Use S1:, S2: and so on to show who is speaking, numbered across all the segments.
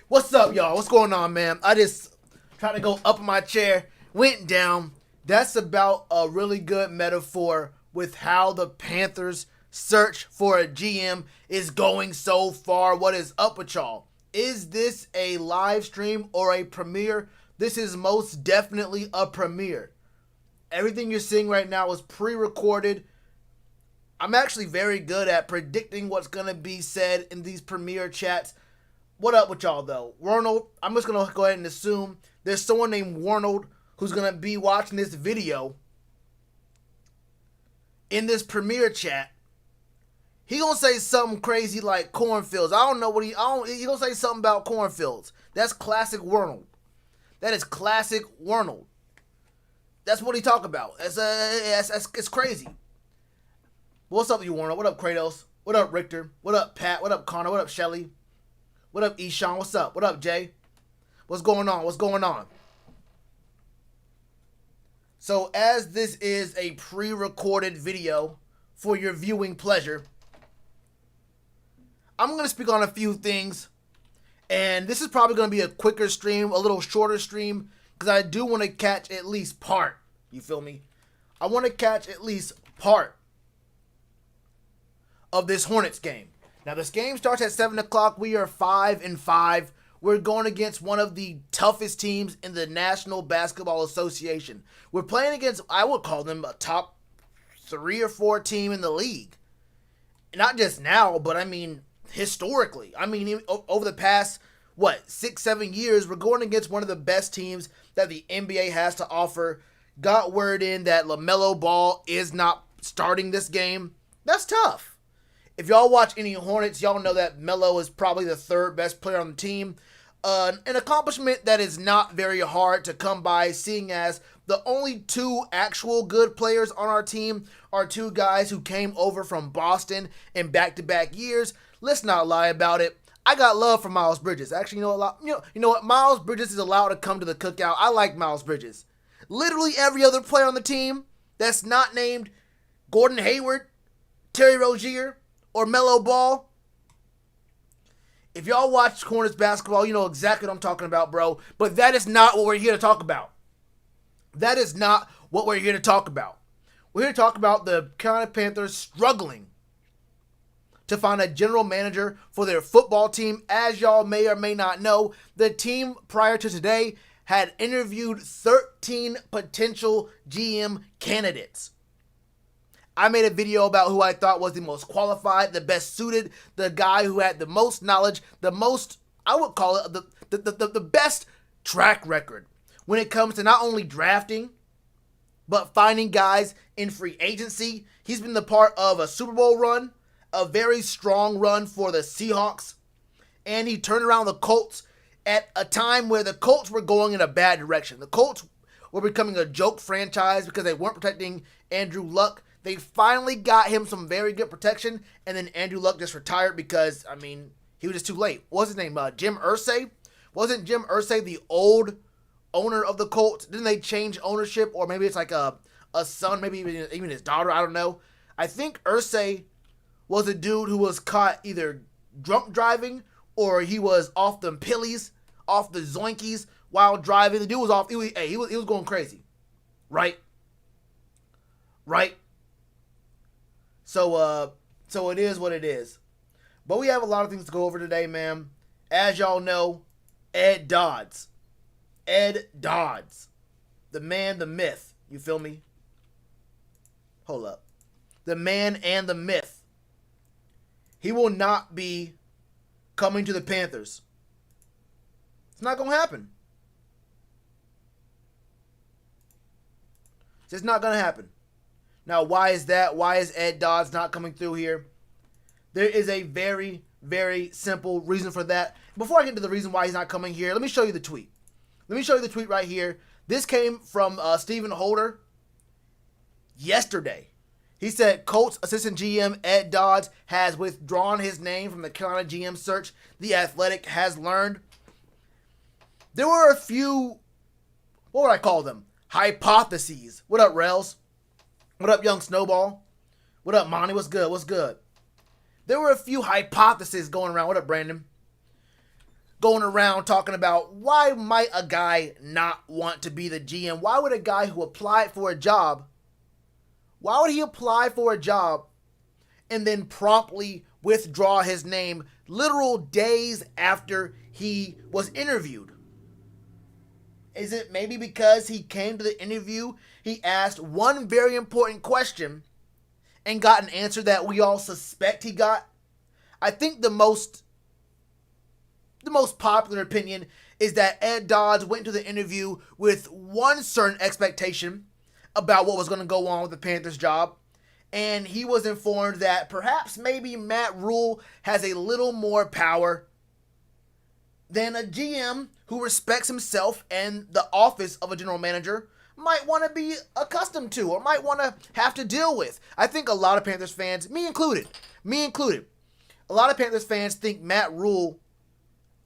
S1: What's up, y'all? What's going on, man? I just tried to go up in my chair, went down. That's about a really good metaphor with how the Panthers' search for a GM is going so far. What is up with y'all? Is this a live stream or a premiere? This is most definitely a premiere. Everything you're seeing right now is pre-recorded. I'm actually very good at predicting what's going to be said in these premiere chats. What up with y'all, though? Ronald, I'm just going to go ahead and assume there's someone named Ronald who's going to be watching this video in this premiere chat. He going to say something crazy like cornfields. I don't know what he going to say something about cornfields. That's classic Ronald. That is classic Ronald. That's what he talk about. It's crazy. What's up with you, Ronald? What up, Kratos? What up, Richter? What up, Pat? What up, Connor? What up, Shelly? What up, Eshawn? What's up? What up, Jay? What's going on? What's going on? So, as this is a pre-recorded video for your viewing pleasure, I'm going to speak on a few things. And this is probably going to be a quicker stream, a little shorter stream, because I do want to catch at least part. You feel me? I want to catch at least part of this Hornets game. Now, this game starts at 7 o'clock. We are 5-5. We're going against one of the toughest teams in the National Basketball Association. We're playing against, I would call them a top 3 or 4 team in the league. Not just now, but I mean, historically. I mean, over the past, 6-7 years, we're going against one of the best teams that the NBA has to offer. Got word in that LaMelo Ball is not starting this game. That's tough. If y'all watch any Hornets, y'all know that Melo is probably the third best player on the team. An accomplishment that is not very hard to come by, seeing as the only 2 actual good players on our team are 2 guys who came over from Boston in back-to-back years. Let's not lie about it. I got love for Miles Bridges. Actually, you know what? Miles Bridges is allowed to come to the cookout. I like Miles Bridges. Literally every other player on the team that's not named Gordon Hayward, Terry Rozier, or Melo Ball. If y'all watch Hornets basketball, you know exactly what I'm talking about, bro. But that is not what we're here to talk about. That is not what we're here to talk about. We're here to talk about the Carolina Panthers struggling to find a general manager for their football team. As y'all may or may not know, the team prior to today had interviewed 13 potential GM candidates. I made a video about who I thought was the most qualified, the best suited, the guy who had the most knowledge, the most, I would call it, the best track record when it comes to not only drafting, but finding guys in free agency. He's been the part of a Super Bowl run, a very strong run for the Seahawks, and he turned around the Colts at a time where the Colts were going in a bad direction. The Colts were becoming a joke franchise because they weren't protecting Andrew Luck. They finally got him some very good protection, and then Andrew Luck just retired because, I mean, he was just too late. What's his name? Jim Irsay? Wasn't Jim Irsay the old owner of the Colts? Didn't they change ownership? Or maybe it's like a son, maybe even his daughter, I don't know. I think Irsay was a dude who was caught either drunk driving or he was off the pillies, off the zoinkies while driving. The dude was off, he was going crazy. Right? So it is what it is. But we have a lot of things to go over today, man. As y'all know, Ed Dodds. Ed Dodds. The man, the myth. You feel me? Hold up. The man and the myth. He will not be coming to the Panthers. It's not going to happen. It's just not going to happen. Now, why is that? Why is Ed Dodds not coming through here? There is a very, very simple reason for that. Before I get to the reason why he's not coming here, let me show you the tweet. Let me show you the tweet right here. This came from Stephen Holder yesterday. He said, Colts assistant GM Ed Dodds has withdrawn his name from the Carolina GM search. The Athletic has learned. There were a few, what would I call them? Hypotheses. What up, Rels? What up, Young Snowball? What up, Monty? What's good? There were a few hypotheses going around. What up, Brandon? going around talking about why might a guy not want to be the GM? Why would a guy who applied for a job, why would he apply for a job and then promptly withdraw his name literal days after he was interviewed? Is it maybe because he came to the interview, he asked one very important question and got an answer that we all suspect he got? I think the most popular opinion is that Ed Dodds went to the interview with one certain expectation about what was going to go on with the Panthers job, and he was informed that perhaps maybe Matt Rule has a little more power than a GM who respects himself and the office of a general manager might want to be accustomed to or might want to have to deal with. I think a lot of Panthers fans, me included, a lot of Panthers fans think Matt Rule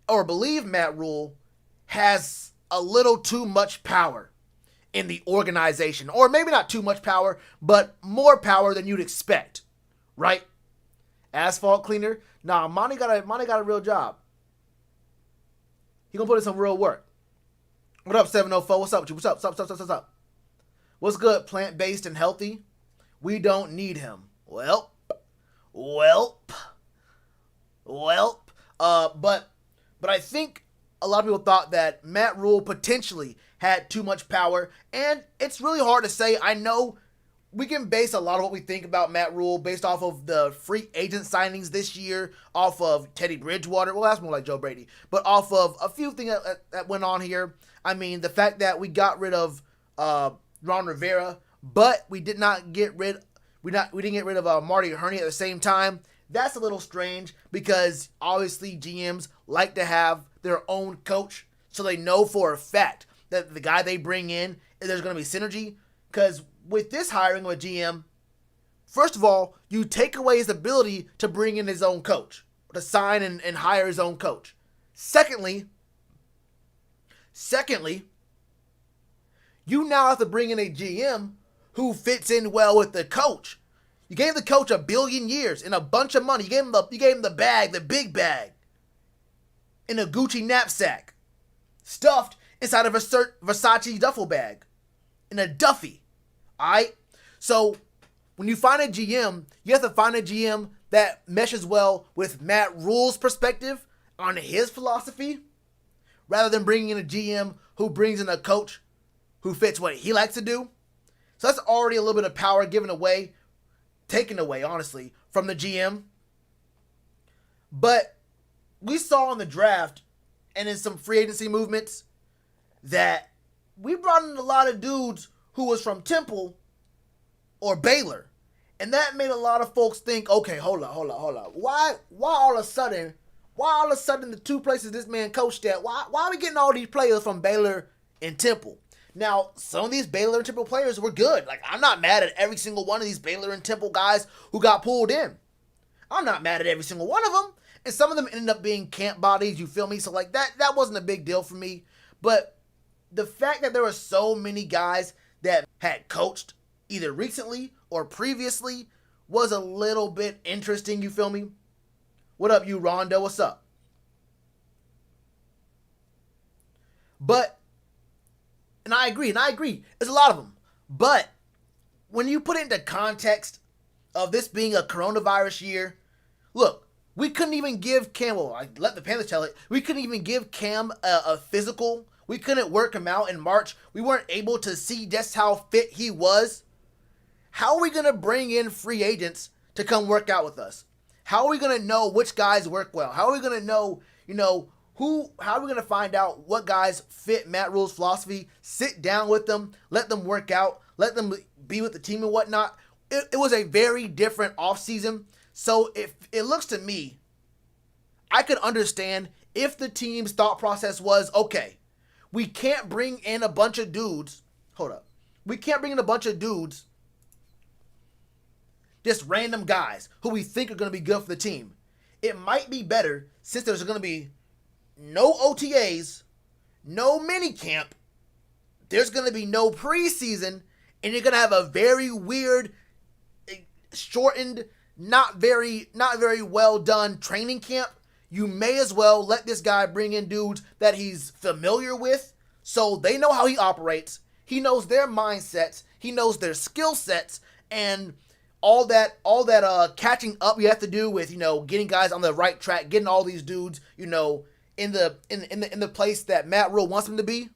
S1: or believe Matt Rule has a little too much power in the organization. Or maybe not too much power, but more power than you'd expect, right? Asphalt cleaner? Nah, Monty got a real job. He gonna put in some real work. What up, 704? What's up with you? What's up? What's good, plant-based and healthy? We don't need him. Welp. But I think a lot of people thought that Matt Rule potentially had too much power, and it's really hard to say. I know we can base a lot of what we think about Matt Rule based off of the free agent signings this year, off of Teddy Bridgewater. Well, that's more like Joe Brady, but off of a few things that went on here. I mean, the fact that we got rid of Ron Rivera, but we didn't get rid of Marty Herney at the same time. That's a little strange because obviously GMs like to have their own coach, so they know for a fact that the guy they bring in, there's going to be synergy. Because with this hiring of a GM, first of all, you take away his ability to bring in his own coach, to sign and hire his own coach. Secondly, you now have to bring in a GM who fits in well with the coach. You gave the coach $1 billion and a bunch of money. You gave him the bag, the big bag, in a Gucci knapsack, stuffed inside of a Versace duffel bag, in a Duffy. Alright? So when you find a GM, you have to find a GM that meshes well with Matt Rule's perspective on his philosophy, rather than bringing in a GM who brings in a coach who fits what he likes to do. So that's already a little bit of power taken away, honestly, from the GM. But we saw in the draft and in some free agency movements that we brought in a lot of dudes who was from Temple or Baylor. And that made a lot of folks think, okay, hold up. Why all of a sudden the two places this man coached at, why are we getting all these players from Baylor and Temple? Now, some of these Baylor and Temple players were good. Like, I'm not mad at every single one of these Baylor and Temple guys who got pulled in. I'm not mad at every single one of them. And some of them ended up being camp bodies, you feel me? So, like, that wasn't a big deal for me. But the fact that there were so many guys that had coached either recently or previously was a little bit interesting, you feel me? What up, you Rondo? What's up? But, and I agree, there's a lot of them. But when you put it into context of this being a coronavirus year, look, we couldn't even give Cam, well, I let the Panthers tell it, we couldn't even give Cam a physical. We couldn't work him out in March. We weren't able to see just how fit he was. How are we going to bring in free agents to come work out with us? How are we going to know which guys work well? How are we going to know, how are we going to find out what guys fit Matt Rule's philosophy? Sit down with them, let them work out, let them be with the team and whatnot. It was a very different offseason. So if it looks to me, I could understand if the team's thought process was, okay, we can't bring in a bunch of dudes. Hold up. We can't bring in a bunch of dudes, just random guys who we think are going to be good for the team. It might be better, since there's going to be no OTAs, no mini camp, there's going to be no preseason, and you're going to have a very weird, shortened, not very well done training camp. you may as well let this guy bring in dudes that he's familiar with, so they know how he operates. He knows their mindsets. He knows their skill sets, and all that catching up you have to do with getting guys on the right track, getting all these dudes in the place that Matt Rule wants them to be.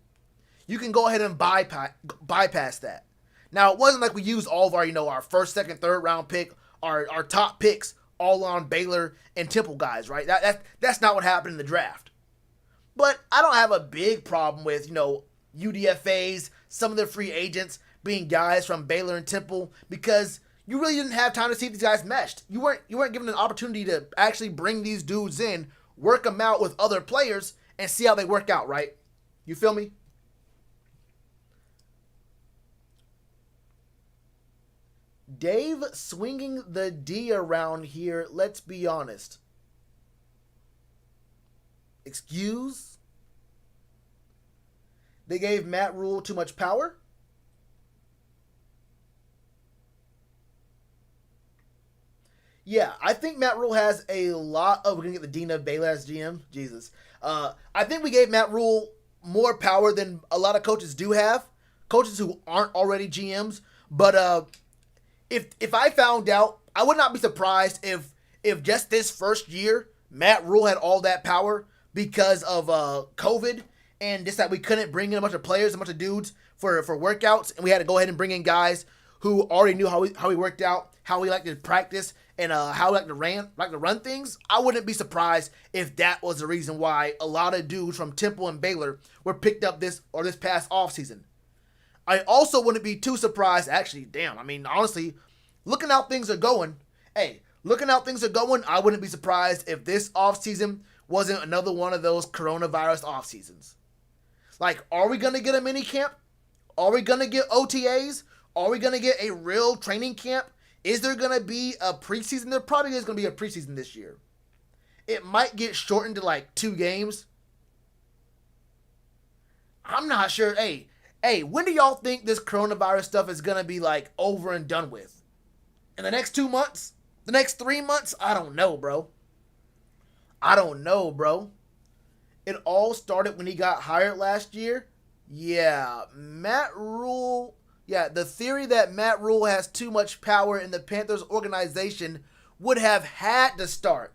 S1: You can go ahead and bypass that. Now, it wasn't like we used all of our first, second, third round pick, our top picks all on Baylor and Temple guys, right? That's not what happened in the draft. But I don't have a big problem with UDFAs, some of the free agents being guys from Baylor and Temple, because you really didn't have time to see if these guys meshed. You weren't given an opportunity to actually bring these dudes in, work them out with other players, and see how they work out, right? You feel me? Dave swinging the D around here, let's be honest. Excuse? They gave Matt Rule too much power? Yeah, I think Matt Rule has a lot. Oh, we're going to get the Dean of Baylor as GM? Jesus. I think we gave Matt Rule more power than a lot of coaches do have. Coaches who aren't already GMs. But if I found out, I would not be surprised if just this first year, Matt Rule had all that power because of COVID and just that we couldn't bring in a bunch of players, a bunch of dudes for workouts, and we had to go ahead and bring in guys who already knew how we worked out, how we liked to practice, and how we like to run things. I wouldn't be surprised if that was the reason why a lot of dudes from Temple and Baylor were picked up this past offseason. I also wouldn't be too surprised, actually, honestly, looking how things are going, I wouldn't be surprised if this offseason wasn't another one of those coronavirus offseasons. Like, are we going to get a mini camp? Are we going to get OTAs? Are we going to get a real training camp? Is there going to be a preseason? There probably is going to be a preseason this year. It might get shortened to like 2 games. I'm not sure. Hey, when do y'all think this coronavirus stuff is going to be like over and done with? In the next 2 months? The next 3 months? I don't know, bro. It all started when he got hired last year. Yeah, Matt Rule. Yeah, the theory that Matt Rule has too much power in the Panthers organization would have had to start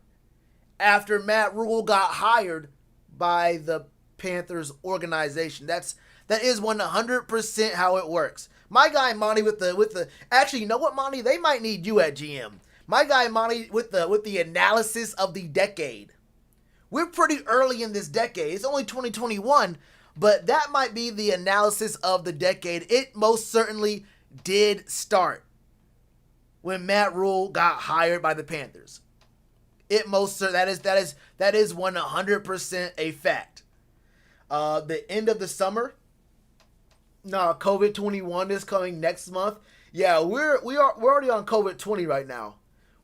S1: after Matt Rule got hired by the Panthers organization. That is 100% how it works. My guy Monty with the actually, you know what, Monty? They might need you at GM. My guy Monty with the analysis of the decade. We're pretty early in this decade. It's only 2021, but that might be the analysis of the decade. It most certainly did start when Matt Rule got hired by the Panthers. That is 100% a fact. The end of the summer. No, COVID-21 is coming next month. Yeah, we're already on COVID-20 right now.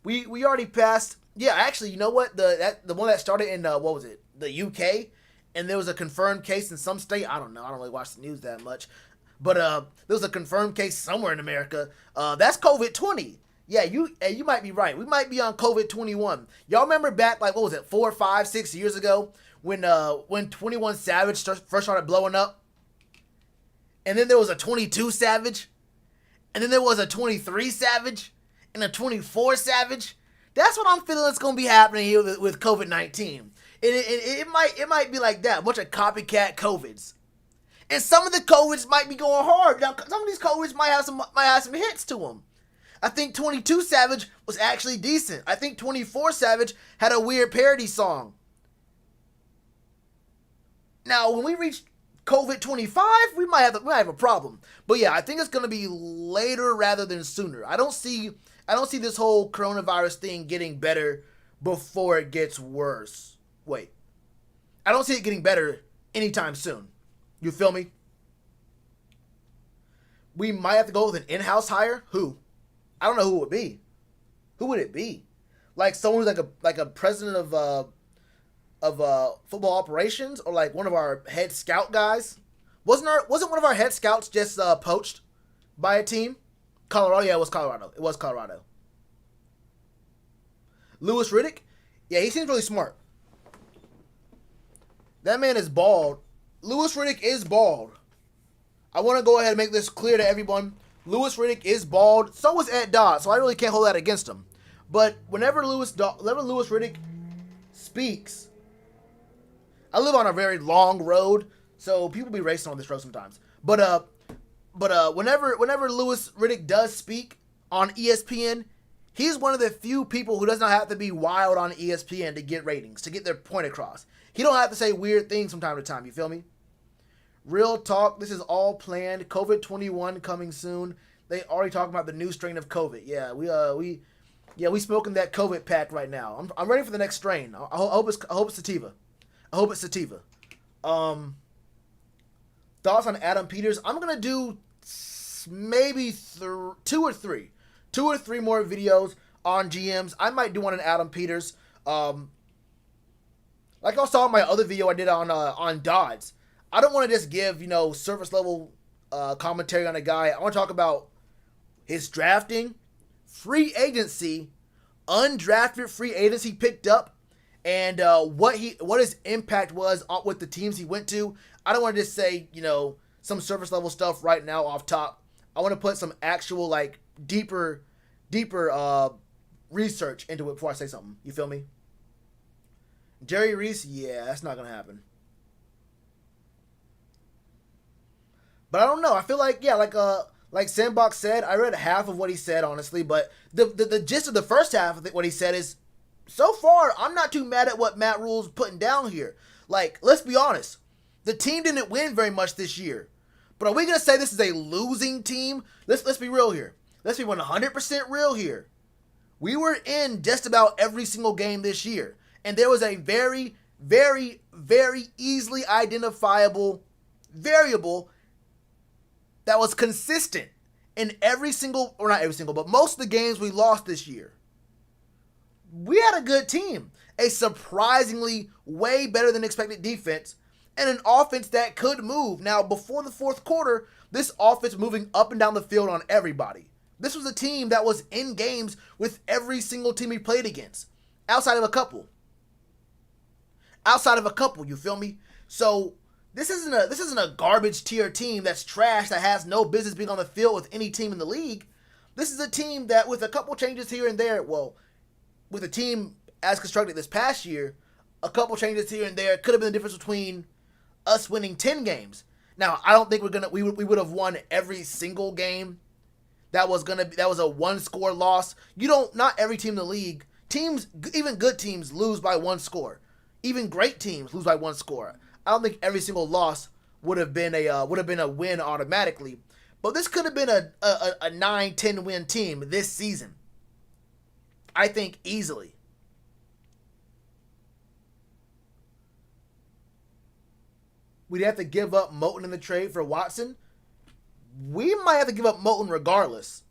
S1: We already passed. Yeah, actually, you know what? The one that started in what was it? The UK, and there was a confirmed case in some state. I don't know. I don't really watch the news that much, but there was a confirmed case somewhere in America. That's COVID-20. Yeah, you might be right. We might be on COVID-21. Y'all remember back like what was it, 4, 5, 6 years ago when 21 Savage first started blowing up, and then there was a 22 Savage, and then there was a 23 Savage, and a 24 Savage. That's what I'm feeling is going to be happening here with COVID-19. It might be like that, a bunch of copycat COVIDs. And some of the COVIDs might be going hard. Now, some of these COVIDs might have some hits to them. I think 22 Savage was actually decent. I think 24 Savage had a weird parody song. Now, when we reach COVID-25, we might have a problem. But yeah, I think it's going to be later rather than sooner. I don't see this whole coronavirus thing getting better before it gets worse. Wait. I don't see it getting better anytime soon. You feel me? We might have to go with an in-house hire. Who? I don't know who it would be. Who would it be? Like someone who's like a president of football operations, or like one of our head scout guys. Wasn't one of our head scouts just poached by a team? Colorado. Yeah, it was Colorado. Louis Riddick. Yeah, he seems really smart. That man is bald. Louis Riddick is bald. I want to go ahead and make this clear to everyone. Louis Riddick is bald. So is Ed Dodds, so I really can't hold that against him. But whenever Louis Riddick speaks, I live on a very long road, so people be racing on this road sometimes. But whenever Louis Riddick does speak on ESPN, he's one of the few people who does not have to be wild on ESPN to get ratings, to get their point across. He don't have to say weird things from time to time. You feel me? Real talk. This is all planned. COVID-21 coming soon. They already talking about the new strain of COVID. Yeah, we smoking that COVID pack right now. I'm ready for the next strain. I hope it's sativa. I hope it's sativa. Thoughts on Adam Peters? I'm gonna do maybe two or three more videos on GMs. I might do one on Adam Peters. Like I saw in my other video I did on Dodds. I don't want to just give surface level commentary on a guy. I want to talk about his drafting, free agency, undrafted free agents he picked up, and what his impact was with the teams he went to. I don't want to just say some surface level stuff right now off top. I want to put some actual deeper research into it before I say something. You feel me? Jerry Reese, yeah, that's not gonna happen. But I don't know. I feel like Sandbox said, I read half of what he said, honestly, but the gist of the first half of what he said is, so far, I'm not too mad at what Matt Rule's putting down here. Let's be honest. The team didn't win very much this year. But are we going to say this is a losing team? Let's be real here. Let's be 100% real here. We were in just about every single game this year. And there was a very, very, very easily identifiable variable that was consistent in every single, or not every single, but most of the games we lost this year. We had a good team. A surprisingly way better than expected defense and an offense that could move. Now, before the fourth quarter, this offense moving up and down the field on everybody. This was a team that was in games with every single team we played against. Outside of a couple, you feel me? So this isn't a garbage tier team that's trash that has no business being on the field with any team in the league. This is a team that, with a couple changes here and there, with a team as constructed this past year, a couple changes here and there could have been the difference between us winning 10 games. Now, I don't think we would have won every single game. That was a one score loss. Not every team in the league, even good teams lose by one score. Even great teams lose by one score. I don't think every single loss would have been a win automatically. But this could have been a 9-10 win team this season. I think easily. We'd have to give up Moton in the trade for Watson. We might have to give up Moton regardless.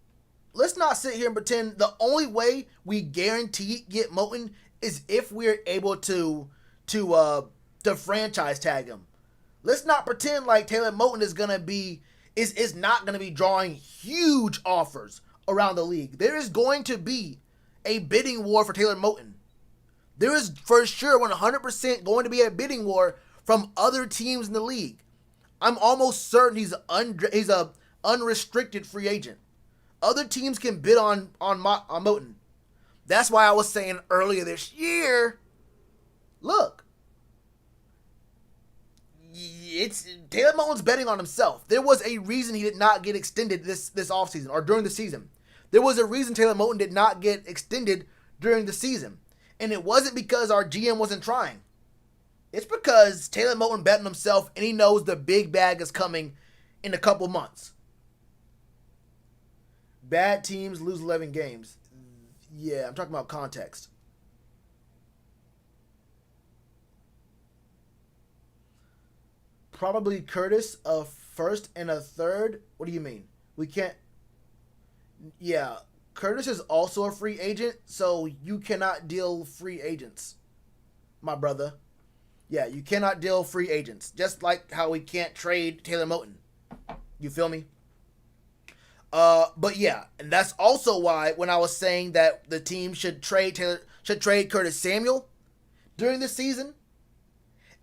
S1: Let's not sit here and pretend the only way we guarantee get Moton is if we're able to franchise tag him. Let's not pretend like Taylor Moton is not gonna be drawing huge offers around the league. There is going to be a bidding war for Taylor Moton. There is for sure 100% going to be a bidding war from other teams in the league. I'm almost certain he's a unrestricted free agent. Other teams can bid on Moton. That's why I was saying earlier this year, look, Taylor Moton's betting on himself. There was a reason he did not get extended this offseason or during the season. There was a reason Taylor Moton did not get extended during the season. And it wasn't because our GM wasn't trying. It's because Taylor Moton bet on himself and he knows the big bag is coming in a couple months. Bad teams lose 11 games. Yeah, I'm talking about context. Probably Curtis, a first and a third. What do you mean? We can't. Yeah, Curtis is also a free agent, so you cannot deal free agents, my brother. Yeah, you cannot deal free agents. Just like how we can't trade Taylor Moton. You feel me? But yeah, and that's also why when I was saying that the team should trade Curtis Samuel during the season,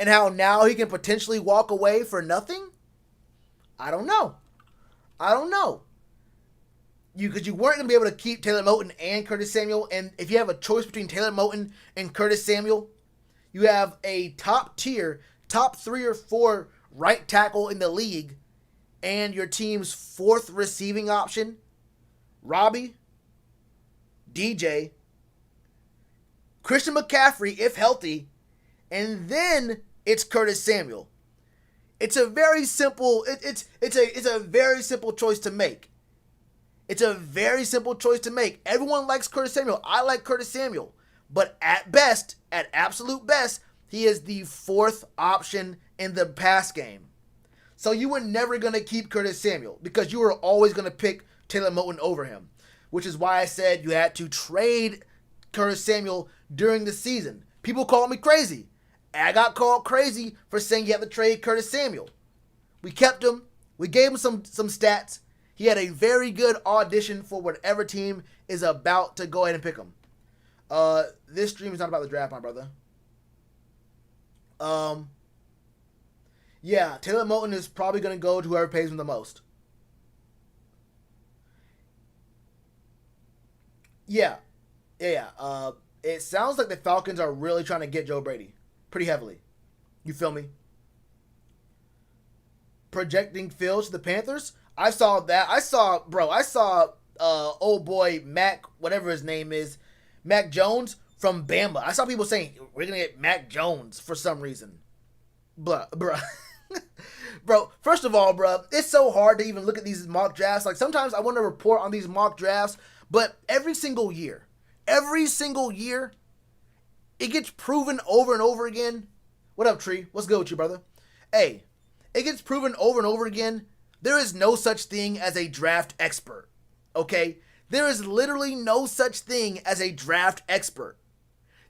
S1: and how now he can potentially walk away for nothing? I don't know. I don't know. Because you weren't going to be able to keep Taylor Moton and Curtis Samuel, and if you have a choice between Taylor Moton and Curtis Samuel, you have a top tier, top 3 or 4 right tackle in the league, and your team's 4th receiving option, Robbie, DJ, Christian McCaffrey, if healthy, and then it's Curtis Samuel. It's a very simple. It's a very simple choice to make. It's a very simple choice to make. Everyone likes Curtis Samuel. I like Curtis Samuel, but at best, at absolute best, he is the 4th option in the pass game. So you were never gonna keep Curtis Samuel because you were always gonna pick Taylor Moton over him, which is why I said you had to trade Curtis Samuel during the season. People call me crazy. I got called crazy for saying you have to trade Curtis Samuel. We kept him. We gave him some stats. He had a very good audition for whatever team is about to go ahead and pick him. This stream is not about the draft, my brother. Yeah, Taylor Moton is probably going to go to whoever pays him the most. Yeah. It sounds like the Falcons are really trying to get Joe Brady. Pretty heavily. You feel me? Projecting Fields to the Panthers. I saw that. I saw old boy Mac, whatever his name is, Mac Jones from Bama. I saw people saying we're gonna get Mac Jones for some reason. Bruh. Bro, first of all, bro, it's so hard to even look at these mock drafts. Like sometimes I want to report on these mock drafts, but every single year, it gets proven over and over again. What up, Tree? What's good with you, brother? Hey, it gets proven over and over again. There is no such thing as a draft expert. Okay? There is literally no such thing as a draft expert.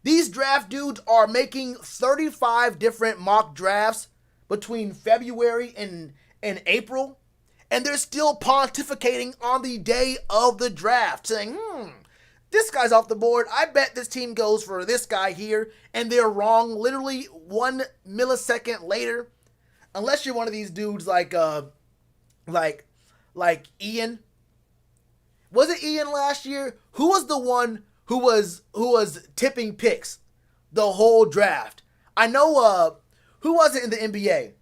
S1: These draft dudes are making 35 different mock drafts between February and April, and they're still pontificating on the day of the draft, saying, this guy's off the board. I bet this team goes for this guy here, and they're wrong literally 1 millisecond later. Unless you're one of these dudes like Ian. Was it Ian last year? Who was the one who was tipping picks the whole draft? I know who was it in the NBA?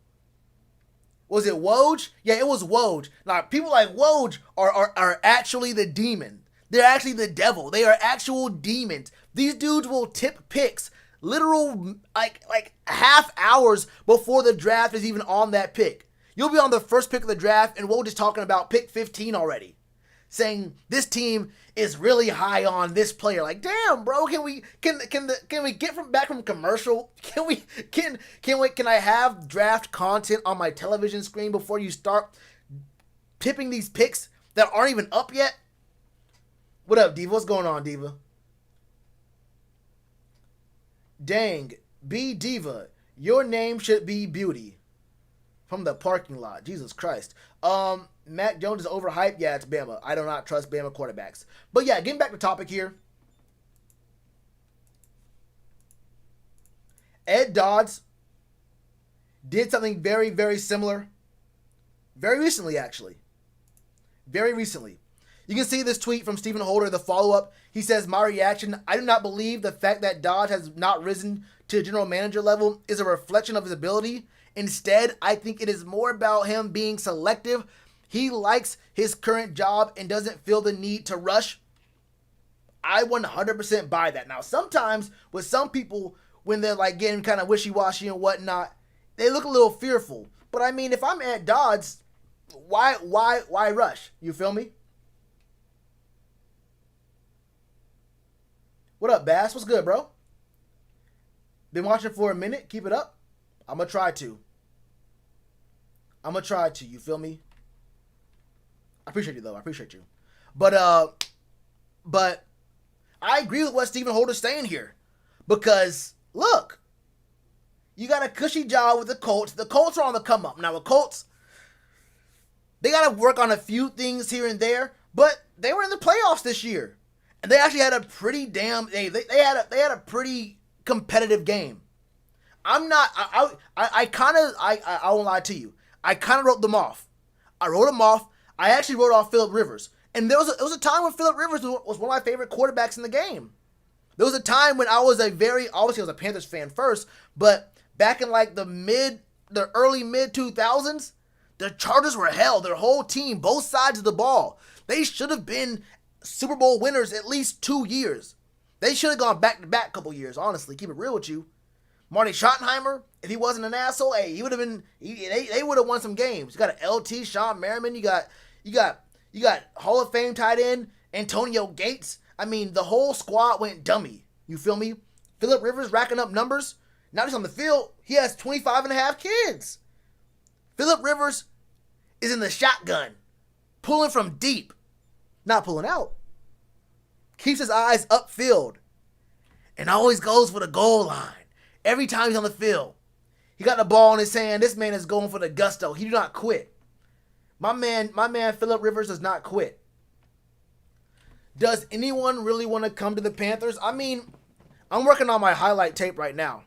S1: Was it Woj? Yeah, it was Woj. Now, people like Woj are actually the demon. They're actually the devil. They are actual demons. These dudes will tip picks literal like half hours before the draft is even on that pick. You'll be on the first pick of the draft and Woj is talking about pick 15 already, saying this team is really high on this player. Like, damn, bro, can we get back from commercial? Can I have draft content on my television screen before you start tipping these picks that aren't even up yet? What up, Diva? What's going on, Diva? Dang, B Diva, your name should be Beauty. From the parking lot. Jesus Christ. Mac Jones is overhyped. Yeah, it's Bama. I do not trust Bama quarterbacks. But yeah, getting back to topic here. Ed Dodds did something very, very similar. Very recently, actually. Very recently. You can see this tweet from Stephen Holder, the follow-up. He says, my reaction, I do not believe the fact that Dodds has not risen to general manager level is a reflection of his ability. Instead, I think it is more about him being selective. He likes his current job and doesn't feel the need to rush. I 100% buy that. Now, sometimes with some people, when they're like getting kind of wishy-washy and whatnot, they look a little fearful. But I mean, if I'm at Dodds, why rush? You feel me? What up, Bass? What's good, bro? Been watching for a minute. Keep it up. I'm going to try to. You feel me? I appreciate you, though. I appreciate you. But I agree with what Stephen Holder's saying here. Because, look, you got a cushy job with the Colts. The Colts are on the come up. Now, the Colts, they got to work on a few things here and there. But they were in the playoffs this year. And they actually had a pretty they had a pretty competitive game. I'm not. I kind of. I won't lie to you. I kind of wrote them off. I wrote them off. I actually wrote off Phillip Rivers, and it was a time when Phillip Rivers was one of my favorite quarterbacks in the game. There was a time when I was obviously I was a Panthers fan first, but back in like the early mid 2000s, the Chargers were hell. Their whole team, both sides of the ball, they should have been Super Bowl winners at least 2 years. They should have gone back to back a couple years. Honestly, keep it real with you. Marty Schottenheimer, if he wasn't an asshole, hey, he would have been. They would have won some games. You got an LT, Sean Merriman. You got Hall of Fame tight end Antonio Gates. I mean, the whole squad went dummy. You feel me? Phillip Rivers racking up numbers. Now he's on the field. He has 25 and a half kids. Phillip Rivers is in the shotgun, pulling from deep, not pulling out. Keeps his eyes upfield, and always goes for the goal line. Every time he's on the field, he got the ball in his hand. This man is going for the gusto. He do not quit. My man Phillip Rivers does not quit. Does anyone really want to come to the Panthers? I mean, I'm working on my highlight tape right now.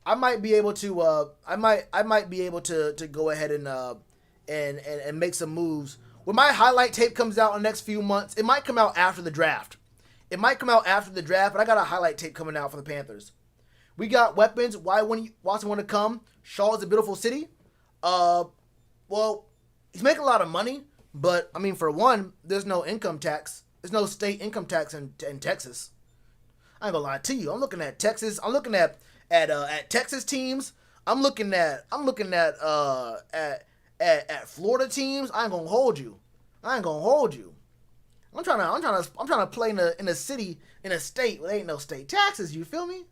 S1: I might be able to. I might be able to go ahead and make some moves. When my highlight tape comes out in the next few months, it might come out after the draft. But I got a highlight tape coming out for the Panthers. We got weapons. Why wouldn't Watson want to come? Charlotte's a beautiful city. Well, he's making a lot of money. But, I mean, for one, there's no income tax. There's no state income tax in Texas. I ain't gonna lie to you. I'm looking at Texas. I'm looking at Texas teams. I'm looking at Florida teams. I ain't gonna hold you. I'm trying to play in a city, in a state where there ain't no state taxes. You feel me?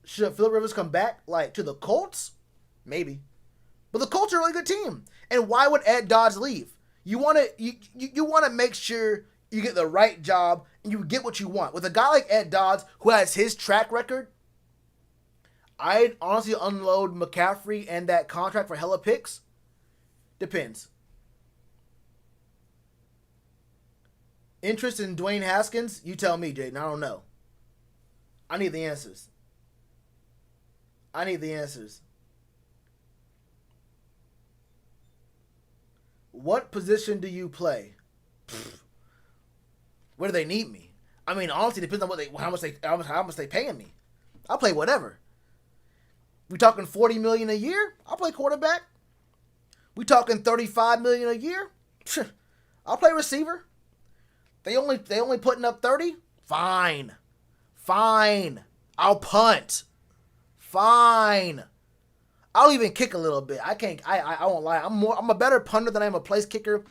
S1: Should Phillip Rivers come back like to the Colts? Maybe. But the Colts are a really good team. And why would Ed Dodds leave? You want to make sure you get the right job and you get what you want. With a guy like Ed Dodds, who has his track record, I'd honestly unload McCaffrey and that contract for hella picks. Depends. Interest in Dwayne Haskins? You tell me, Jaden. I don't know. I need the answers. What position do you play? Where do they need me? I mean, honestly, it depends on how much they paying me. I'll play whatever. We talking $40 million a year? I'll play quarterback. We talking $35 million a year? I'll play receiver. They only putting up 30? Fine. I'll punt. Fine. I'll even kick a little bit. I won't lie. I'm a better punter than I am a place kicker.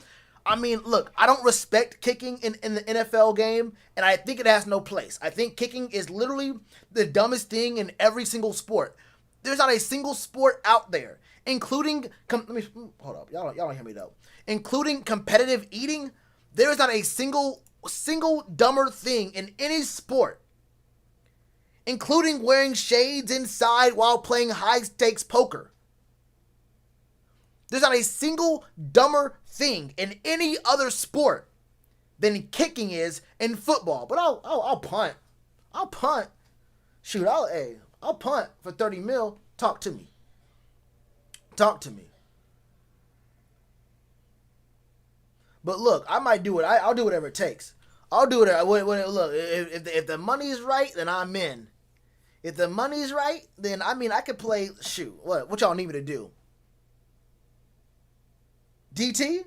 S1: I mean, look, I don't respect kicking in the NFL game, and I think it has no place. I think kicking is literally the dumbest thing in every single sport. There's not a single sport out there, including let me hold up. Y'all don't hear me though. Including competitive eating, there is not a single dumber thing in any sport. Including wearing shades inside while playing high-stakes poker. There's not a single dumber thing in any other sport than kicking is in football. But I'll punt. I'll punt. Shoot, I'll punt for 30 mil. Talk to me. But look, I might do it. I'll do whatever it takes. I'll do it. Look, if the money's right, then I'm in. If the money's right, then I could play. Shoot, what y'all need me to do? DT,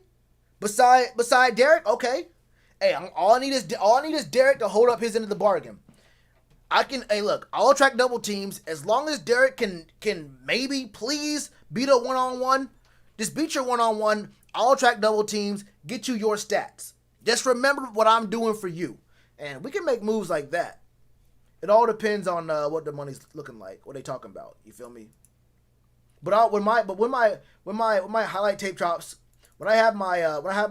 S1: beside Derek, okay. Hey, all I need is Derek to hold up his end of the bargain. Look, I'll attract double teams as long as Derek can maybe please beat a one-on-one. Just beat your one-on-one. I'll attract double teams. Get you your stats. Just remember what I'm doing for you, and we can make moves like that. It all depends on what the money's looking like, what they talking about. You feel me? But when my highlight tape drops, when I have my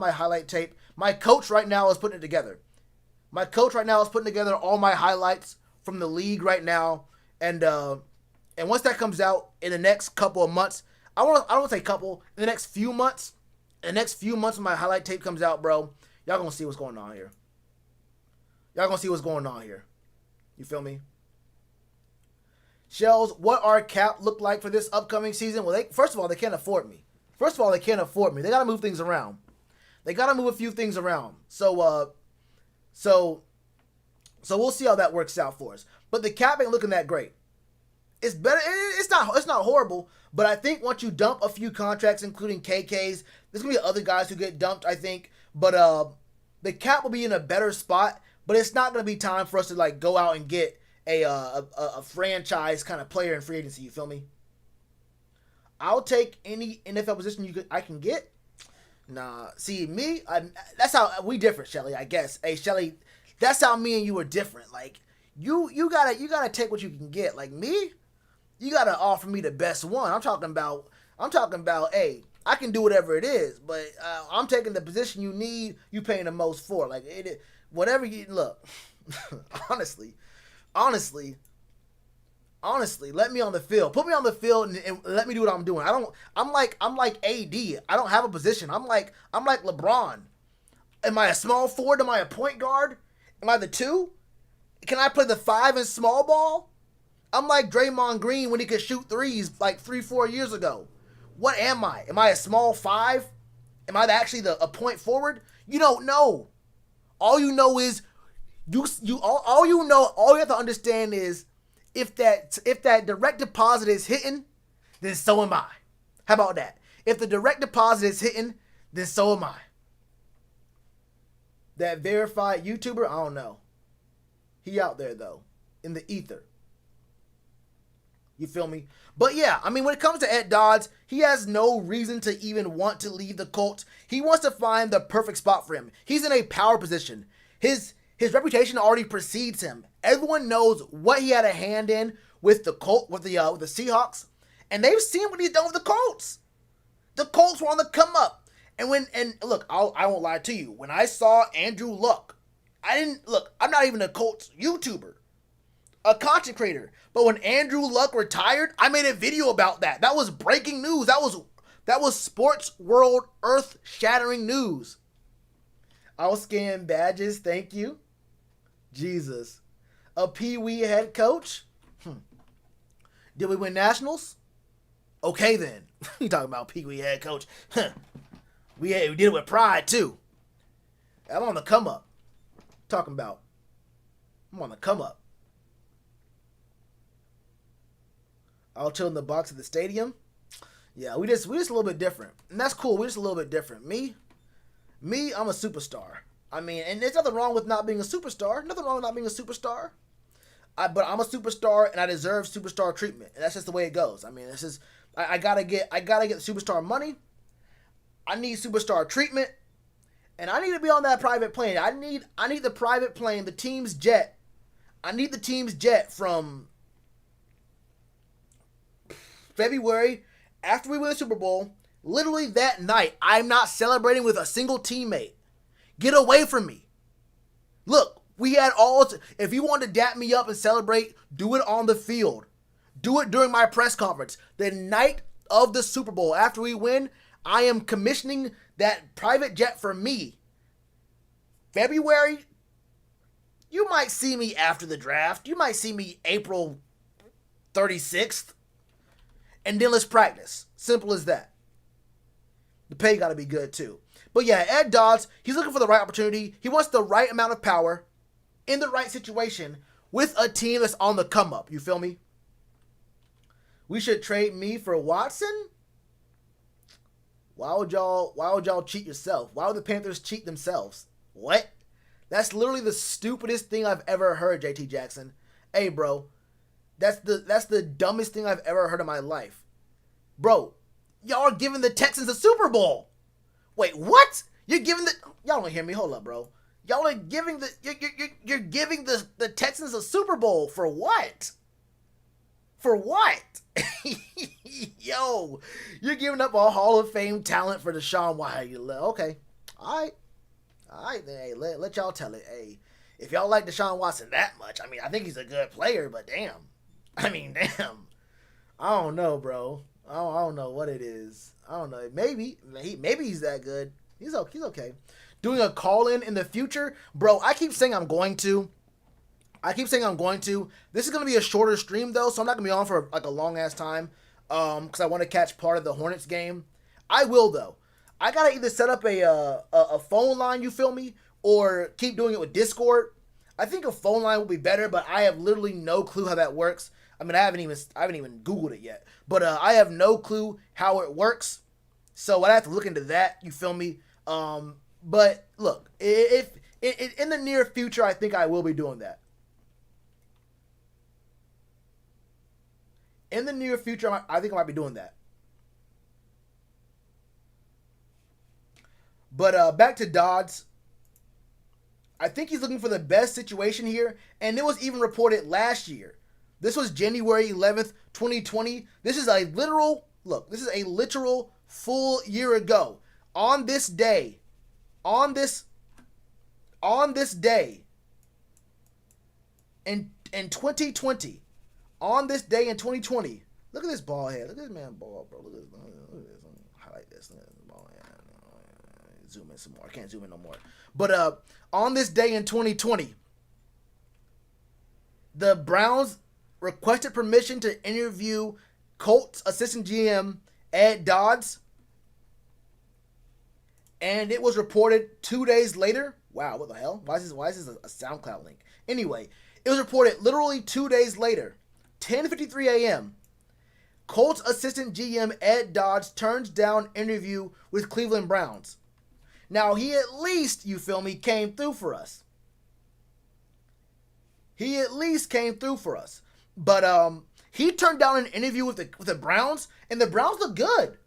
S1: highlight tape, my coach right now is putting it together. My coach right now is putting together all my highlights from the league right now, and once that comes out in the next couple of months, I don't want to say couple, in the next few months, when my highlight tape comes out, bro, y'all gonna see what's going on here. You feel me? Shells, what our cap look like for this upcoming season? Well, first of all, they can't afford me. They got to move things around. They got to move a few things around. So we'll see how that works out for us. But the cap ain't looking that great. It's better. It's not horrible. But I think once you dump a few contracts, including KK's, there's gonna be other guys who get dumped, I think. But the cap will be in a better spot. But it's not gonna be time for us to like go out and get a franchise kind of player in free agency. You feel me? I'll take any NFL position I can get. Nah, see me. That's how we different, Shelly. I guess. Hey, Shelly, that's how me and you are different. Like you gotta take what you can get. Like me, you gotta offer me the best one. I'm talking about. Hey, I can do whatever it is, but I'm taking the position you need. You paying the most for. Like it, whatever you look. honestly, let me on the field. Put me on the field and let me do what I'm doing. I'm like AD. I don't have a position. I'm like LeBron. Am I a small forward? Am I a point guard? Am I the 2? Can I play the 5 in small ball? I'm like Draymond Green when he could shoot threes like 3-4 years ago. What am I? Am I a small 5? Am I actually a point forward? You don't know. All you know is all you have to understand is if that direct deposit is hitting, then so am I. How about that? If the direct deposit is hitting, then so am I. That verified YouTuber, I don't know. He out there though, in the ether. You feel me? But yeah, I mean, when it comes to Ed Dodds, he has no reason to even want to leave the Colts. He wants to find the perfect spot for him. He's in a power position. His reputation already precedes him. Everyone knows what he had a hand in with the Seahawks, and they've seen what he's done with the Colts. The Colts were on the come up, and look, I won't lie to you. When I saw Andrew Luck, I'm not even a Colts YouTuber, a content creator. But when Andrew Luck retired, I made a video about that. That was breaking news. That was sports world earth-shattering news. I'll scan badges, thank you. Jesus. A Pee-wee head coach? Did we win nationals? Okay then. You talking about Pee-wee head coach? We did it with pride too. I'm on the come up. I'm on the come up. I'll chill in the box at the stadium. Yeah, we just a little bit different. And that's cool. We're just a little bit different. Me, I'm a superstar. I mean, and there's nothing wrong with not being a superstar. But I'm a superstar and I deserve superstar treatment. And that's just the way it goes. I mean, this is I gotta get superstar money. I need superstar treatment. And I need to be on that private plane. I need the private plane, the team's jet. I need the team's jet from February, after we win the Super Bowl, literally that night, I'm not celebrating with a single teammate. Get away from me. Look, we had if you want to dap me up and celebrate, do it on the field. Do it during my press conference. The night of the Super Bowl, after we win, I am commissioning that private jet for me. February, you might see me after the draft. You might see me April 36th. And then let's practice. Simple as that. The pay got to be good too. But yeah, Ed Dodds, he's looking for the right opportunity. He wants the right amount of power in the right situation with a team that's on the come up. You feel me? We should trade me for Watson? Why would y'all cheat yourself? Why would the Panthers cheat themselves? What? That's literally the stupidest thing I've ever heard, JT Jackson. Hey, bro. That's the dumbest thing I've ever heard in my life. Bro, y'all are giving the Texans a Super Bowl. Wait, what? Y'all don't hear me. Hold up, bro. Y'all are giving you're giving the Texans a Super Bowl for what? For what? Yo, you're giving up a Hall of Fame talent for Deshaun Watson. Okay. All right, then. Hey, let y'all tell it. Hey, if y'all like Deshaun Watson that much, I mean, I think he's a good player, but damn. I don't know, bro. I don't know what it is. I don't know. Maybe he's that good. He's okay. Doing a call-in the future, bro. I keep saying I'm going to, I keep saying I'm going to. This is going to be a shorter stream though, so I'm not going to be on for like a long ass time. Because I want to catch part of the Hornets game. I will though. I gotta either set up a phone line, you feel me, or keep doing it with Discord. I think a phone line will be better, but I have literally no clue how that works. I mean, I haven't even Googled it yet, but I have no clue how it works. So I have to look into that. You feel me? But look, if in the near future, I think I will be doing that. In the near future, I think I might be doing that. But back to Dodds. I think he's looking for the best situation here, and it was even reported last year. This was January 11th, 2020. This is a literal, look, this is a literal full year ago. On this day, on this day, in 2020, on this day in 2020, look at this ball head. Look at this man ball, bro. Look at this. Highlight this. Look at this ball head. Zoom in some more. I can't zoom in no more. But on this day in 2020, the Browns requested permission to interview Colts assistant GM Ed Dodds, and it was reported 2 days later. Wow, what the hell? Why is this a SoundCloud link? Anyway, it was reported literally 2 days later, 10:53 a.m. Colts assistant GM Ed Dodds turns down interview with Cleveland Browns. Now, he at least, you feel me, came through for us. He at least came through for us. But he turned down an interview with the Browns, and the Browns look good.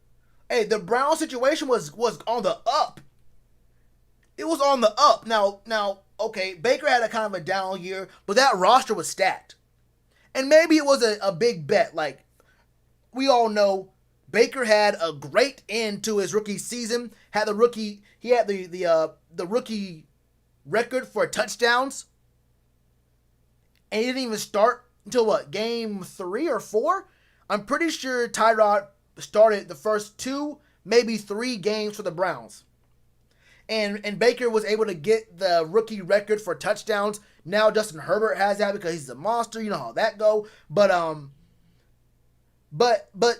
S1: Hey, the Browns situation was on the up. It was on the up. Now, okay, Baker had a kind of a down year, but that roster was stacked. And maybe it was a big bet. Like, we all know, Baker had a great end to his rookie season. He had the rookie record for touchdowns, and he didn't even start until what, game 3 or 4? I'm pretty sure Tyrod started the first 2, maybe 3 games for the Browns, and Baker was able to get the rookie record for touchdowns. Now Justin Herbert has that because he's a monster. You know how that go, But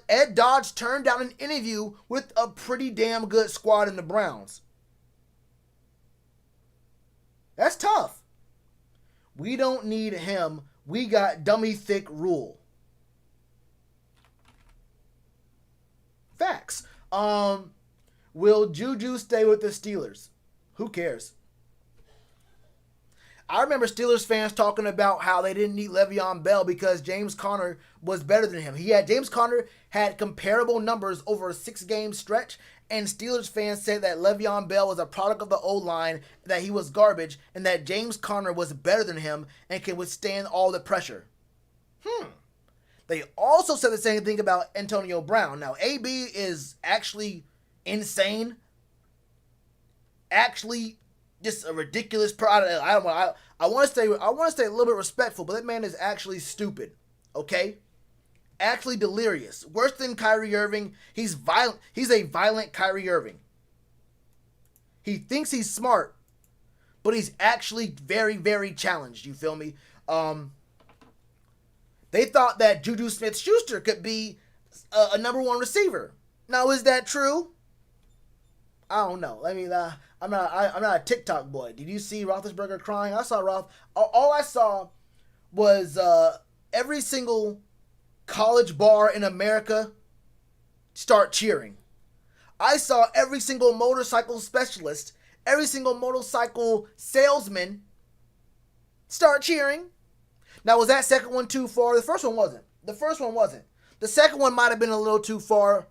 S1: Ed Dodds turned down an interview with a pretty damn good squad in the Browns. That's tough. We don't need him. We got dummy thick Rule. Facts. Will Juju stay with the Steelers? Who cares? I remember Steelers fans talking about how they didn't need Le'Veon Bell because James Conner was better than him. James Conner had comparable numbers over a 6-game stretch, and Steelers fans said that Le'Veon Bell was a product of the O-line, that he was garbage, and that James Conner was better than him and could withstand all the pressure. They also said the same thing about Antonio Brown. Now, AB is actually insane. Actually, just a ridiculous. I want to stay a little bit respectful, but that man is actually stupid. Okay, actually delirious. Worse than Kyrie Irving. He's violent. He's a violent Kyrie Irving. He thinks he's smart, but he's actually very, very challenged. You feel me? They thought that Juju Smith-Schuster could be a number 1 receiver. Now, is that true? I don't know. I mean, I'm not a TikTok boy. Did you see Roethlisberger crying? I saw all I saw was every single college bar in America start cheering. I saw every single motorcycle specialist, every single motorcycle salesman start cheering. Now, was that second one too far? The first one wasn't. The second one might have been a little too far.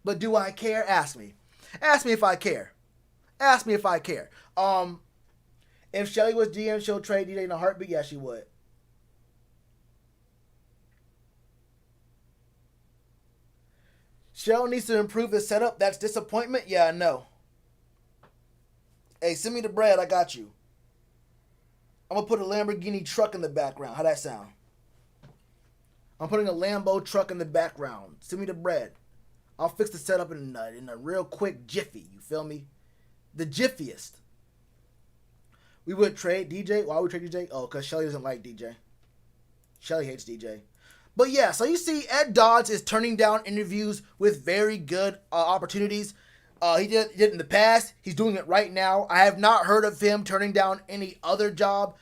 S1: But do I care? Ask me. Ask me if I care. If Shelly was GM, she'll trade DJ in a heartbeat. Yeah, she would. Shell needs to improve the setup. That's disappointment. Yeah, I know. Hey, send me the bread. I got you. I'm going to put a Lamborghini truck in the background. How that sound? I'm putting a Lambo truck in the background. Send me the bread. I'll fix the setup in a real quick jiffy. You feel me? The jiffiest. We would trade DJ. Why would we trade DJ? Oh, because Shelly doesn't like DJ. Shelly hates DJ. But yeah, so you see Ed Dodds is turning down interviews with very good opportunities. He did it in the past. He's doing it right now. I have not heard of him turning down any other job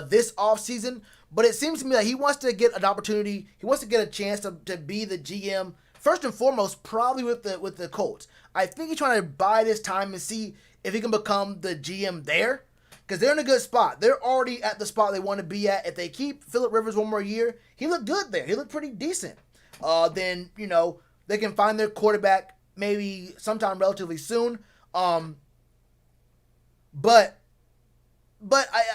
S1: this offseason. But it seems to me that he wants to get an opportunity. He wants to get a chance to be the GM. First and foremost, probably with the Colts. I think he's trying to buy this time and see if he can become the GM there. Because they're in a good spot. They're already at the spot they want to be at. If they keep Phillip Rivers one more year, he looked good there. He looked pretty decent. Then, they can find their quarterback maybe sometime relatively soon. But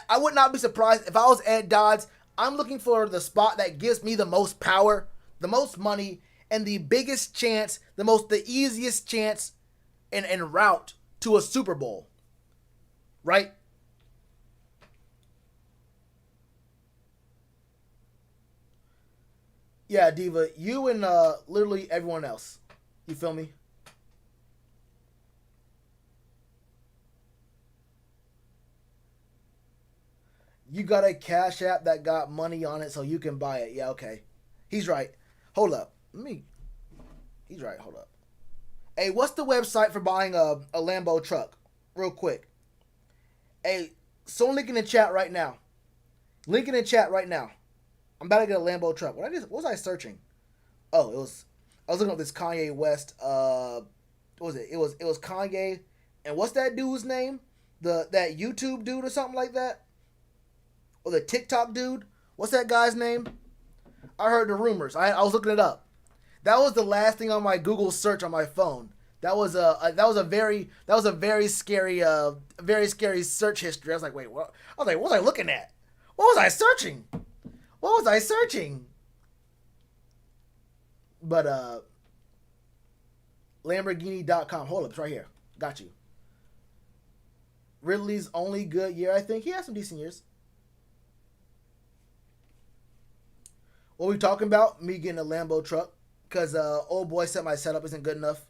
S1: I would not be surprised if I was Ed Dodds. I'm looking for the spot that gives me the most power, the most money, and the biggest chance, the easiest chance and route to a Super Bowl. Right? Yeah, Diva, you and literally everyone else. You feel me? You got a Cash App that got money on it so you can buy it. Yeah, okay. He's right. Hold up. He's right. Hold up. Hey, what's the website for buying a Lambo truck? Real quick. Hey, someone link in the chat right now. Link in the chat right now. I'm about to get a Lambo truck. What was I searching? Oh, I was looking up this Kanye West. What was it? It was Kanye, and what's that dude's name? That YouTube dude or something like that, or the TikTok dude. What's that guy's name? I heard the rumors. I was looking it up. That was the last thing on my Google search on my phone. That was a very scary search history. I was like, wait, what? I was like, what was I looking at? What was I searching? What was I searching? But Lamborghini.com. Hold up, it's right here. Got you. Ridley's only good year, I think. He had some decent years. What we talking about? Me getting a Lambo truck. Cause old boy said my setup isn't good enough.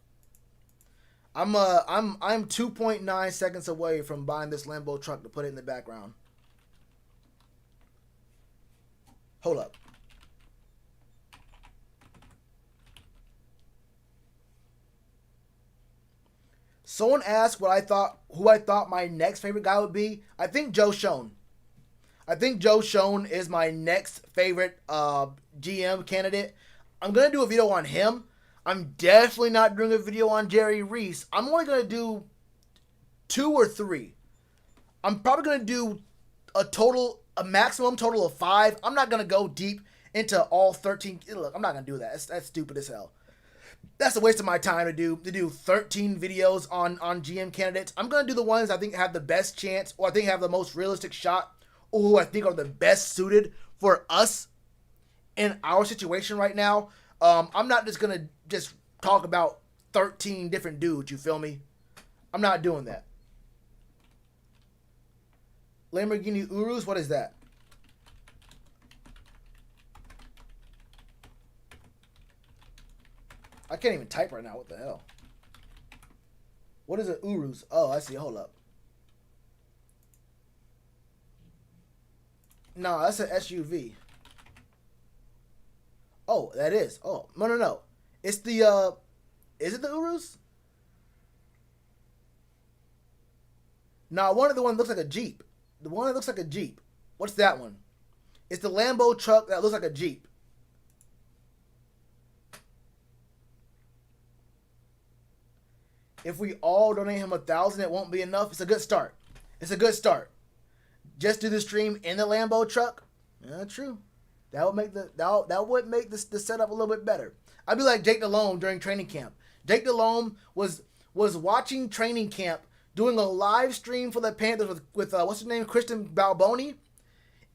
S1: I'm 2.9 seconds away from buying this Lambo truck to put it in the background. Hold up. Someone asked who I thought my next favorite guy would be. I think Joe Schoen. I think Joe Schoen is my next favorite GM candidate. I'm going to do a video on him. I'm definitely not doing a video on Jerry Reese. I'm only going to do 2 or 3. I'm probably going to do a maximum total of 5. I'm not going to go deep into all 13. Look, I'm not going to do that. That's stupid as hell. That's a waste of my time to do 13 videos on GM candidates. I'm going to do the ones I think have the best chance, or I think have the most realistic shot, or who I think are the best suited for us in our situation right now. I'm not just going to just talk about 13 different dudes, you feel me? I'm not doing that. Lamborghini Urus, what is that? I can't even type right now. What the hell? What is an Urus? Oh, I see. Hold up. No, that's an SUV. Oh, that is. Oh, no. It's the, is it the Urus? No, one of the one that looks like a Jeep. The one that looks like a Jeep. What's that one? It's the Lambo truck that looks like a Jeep. If we all donate him 1,000, it won't be enough. It's a good start. It's a good start. Just do the stream in the Lambo truck. Yeah, true. That would make the setup a little bit better. I'd be like Jake Delhomme during training camp. Jake Delhomme was watching training camp, doing a live stream for the Panthers with what's his name, Christian Balboni,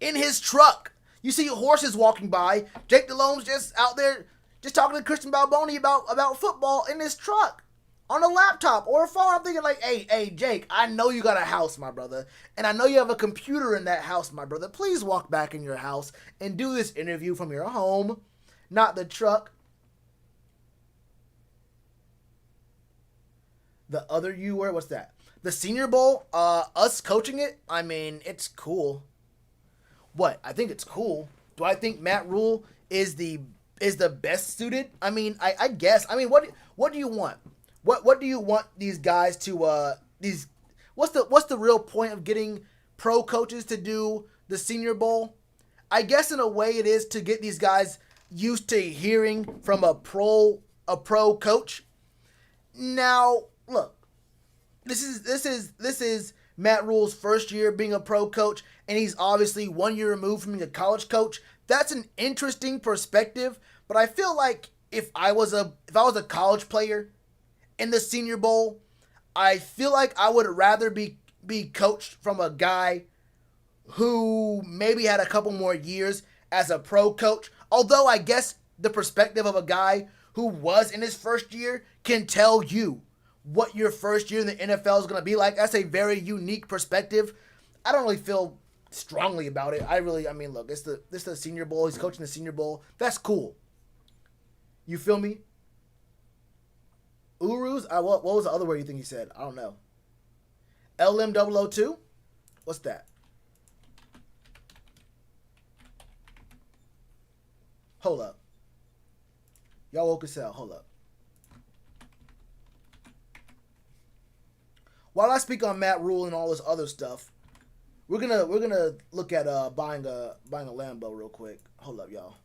S1: in his truck. You see horses walking by. Jake Delhomme's just out there, just talking to Christian Balboni about football in his truck. On a laptop or a phone. I'm thinking like, hey, Jake, I know you got a house, my brother. And I know you have a computer in that house, my brother. Please walk back in your house and do this interview from your home, not the truck. The other U word, what's that? The Senior Bowl, us coaching it, I mean, it's cool. What? I think it's cool. Do I think Matt Rule is the best suited? I mean, I guess. I mean, what do you want? What do you want these guys to these what's the real point of getting pro coaches to do the Senior Bowl? I guess in a way it is to get these guys used to hearing from a pro coach. Now, look, this is Matt Rule's first year being a pro coach, and he's obviously 1 year removed from being a college coach. That's an interesting perspective, but I feel like if I was a college player in the Senior Bowl, I feel like I would rather be coached from a guy who maybe had a couple more years as a pro coach. Although I guess the perspective of a guy who was in his first year can tell you what your first year in the NFL is going to be like. That's a very unique perspective. I don't really feel strongly about it. I mean, look, this is the Senior Bowl. He's coaching the Senior Bowl. That's cool. You feel me? Urus? What was the other word you think he said? I don't know. LM002? What's that? Hold up. Y'all woke as hell. Hold up. While I speak on Matt Rule and all this other stuff, we're gonna look at buying a Lambo real quick. Hold up, y'all.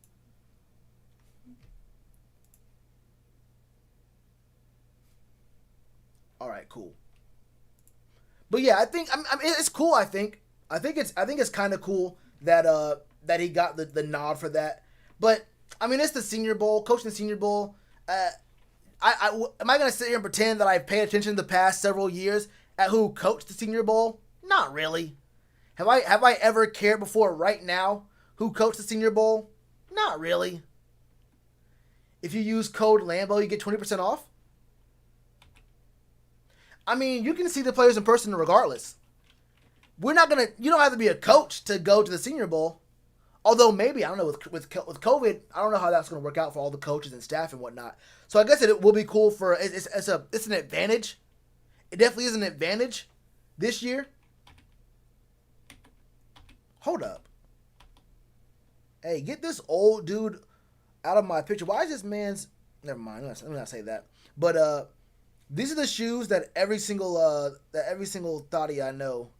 S1: All right, cool. But yeah, I think it's cool. I think it's kind of cool that he got the nod for that. But I mean, it's the Senior Bowl, coaching the Senior Bowl. Am I gonna sit here and pretend that I've paid attention the past several years at who coached the Senior Bowl? Not really. Have I ever cared before right now who coached the Senior Bowl? Not really. If you use code Lambo, you get 20% off. I mean, you can see the players in person regardless. You don't have to be a coach to go to the Senior Bowl. Although maybe, I don't know, with COVID, I don't know how that's going to work out for all the coaches and staff and whatnot. So I guess it will be cool it's an advantage. It definitely is an advantage this year. Hold up. Hey, get this old dude out of my picture. Why is this man's... Never mind, let me not say that. But these are the shoes that every single thotty I know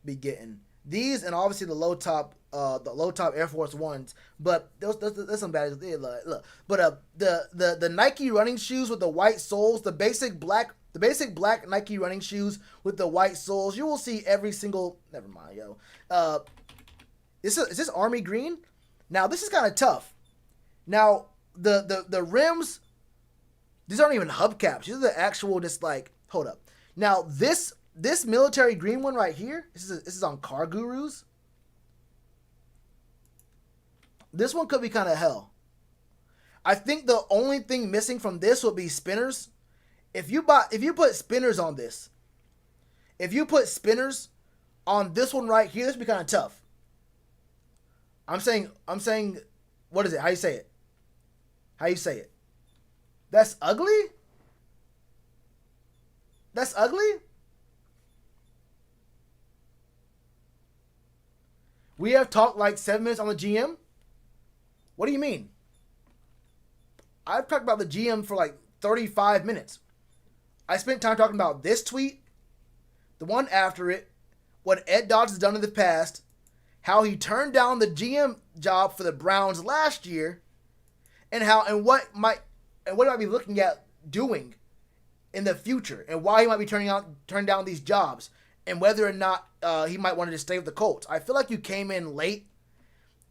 S1: be getting. These and obviously the low top Air Force Ones, but there's some bad. Look, but the Nike running shoes with the white soles, the basic black Nike running shoes with the white soles, you will see every single. Never mind, yo. Is this army green? Now this is kind of tough. Now the rims, these aren't even hubcaps. These are the actual just like. Hold up. Now this military green one right here, this is on Car Gurus. This one could be kind of hell. I think the only thing missing from this would be spinners. If you put spinners on this, if you put spinners on this one right here, this would be kind of tough. I'm saying, what is it? How you say it? That's ugly? That's ugly? We have talked like 7 minutes on the GM? What do you mean? I've talked about the GM for like 35 minutes. I spent time talking about this tweet, the one after it, what Ed Dodds has done in the past, how he turned down the GM job for the Browns last year, and what he might be looking at doing in the future, and why he might be turning down these jobs, and whether or not he might want to just stay with the Colts. I feel like you came in late,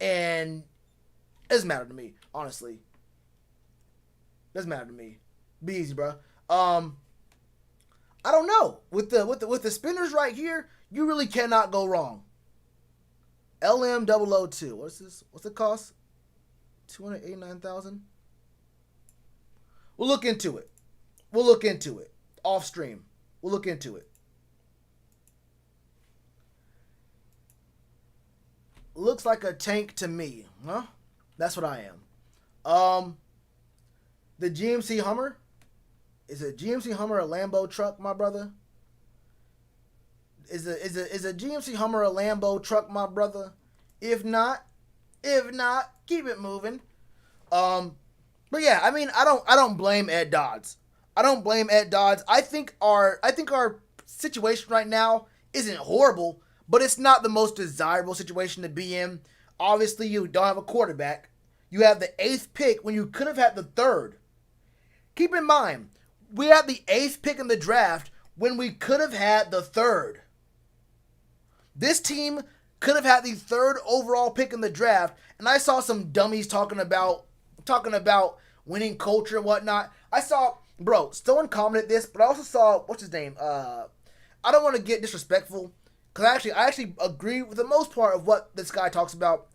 S1: and it doesn't matter to me, honestly. Doesn't matter to me. Be easy, bro. I don't know. With the spinners right here, you really cannot go wrong. LM002. What's this? What's it cost? $289,000. We'll look into it. Off stream. We'll look into it. Looks like a tank to me, huh? That's what I am. The GMC Hummer. Is a GMC Hummer a Lambo truck, my brother? Is a GMC Hummer a Lambo truck, my brother? If not, keep it moving. But yeah, I mean, I don't blame Ed Dodds. I don't blame Ed Dodds. I think our situation right now isn't horrible, but it's not the most desirable situation to be in. Obviously, you don't have a quarterback. You have the 8th pick when you could have had the 3rd. Keep in mind, we had the 8th pick in the draft when we could have had the 3rd. This team could have had the 3rd overall pick in the draft, and I saw some dummies talking about winning culture and whatnot. I saw, bro, someone commented this, but I also saw, what's his name? I don't want to get disrespectful, because I actually agree with the most part of what this guy talks about.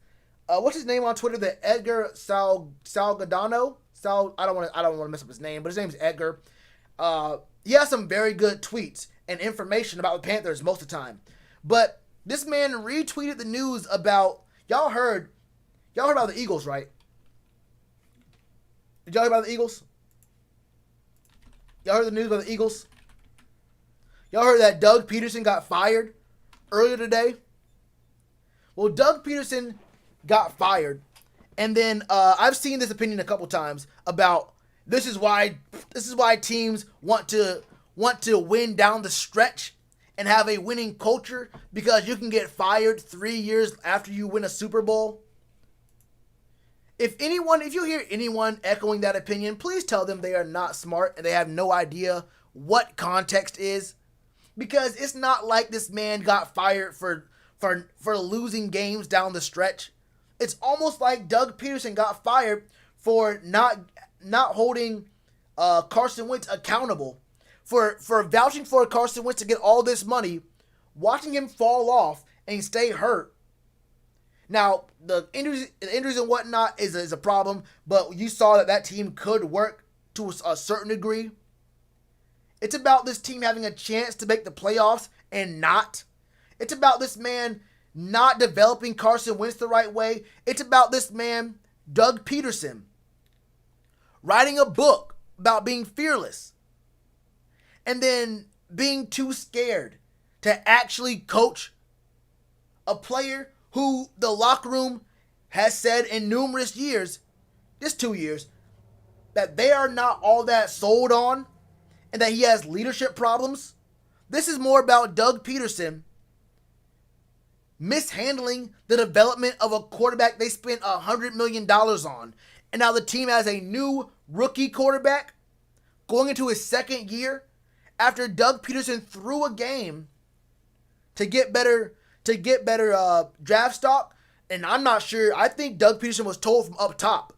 S1: What's his name on Twitter? The Edgar Salgadano. I don't want to mess up his name, but his name's Edgar. He has some very good tweets and information about the Panthers most of the time. But this man retweeted the news about, y'all heard about the Eagles, right? Did y'all hear about the Eagles? Y'all heard the news about the Eagles? Y'all heard that Doug Peterson got fired earlier today? Well, Doug Peterson got fired, and then I've seen this opinion a couple times about this is why teams want to win down the stretch and have a winning culture, because you can get fired 3 years after you win a Super Bowl. If you hear anyone echoing that opinion, please tell them they are not smart and they have no idea what context is, because it's not like this man got fired for losing games down the stretch. It's almost like Doug Peterson got fired for not holding Carson Wentz accountable, for vouching for Carson Wentz to get all this money, watching him fall off and stay hurt. Now, the injuries and whatnot is a problem, but you saw that team could work to a certain degree. It's about this team having a chance to make the playoffs and not. It's about this man not developing Carson Wentz the right way. It's about this man, Doug Peterson, writing a book about being fearless and then being too scared to actually coach a player who the locker room has said in numerous years, just 2 years, that they are not all that sold on and that he has leadership problems. This is more about Doug Peterson mishandling the development of a quarterback they spent $100 million on. And now the team has a new rookie quarterback going into his 2nd year after Doug Peterson threw a game to get better draft stock. And I'm not sure. I think Doug Peterson was told from up top.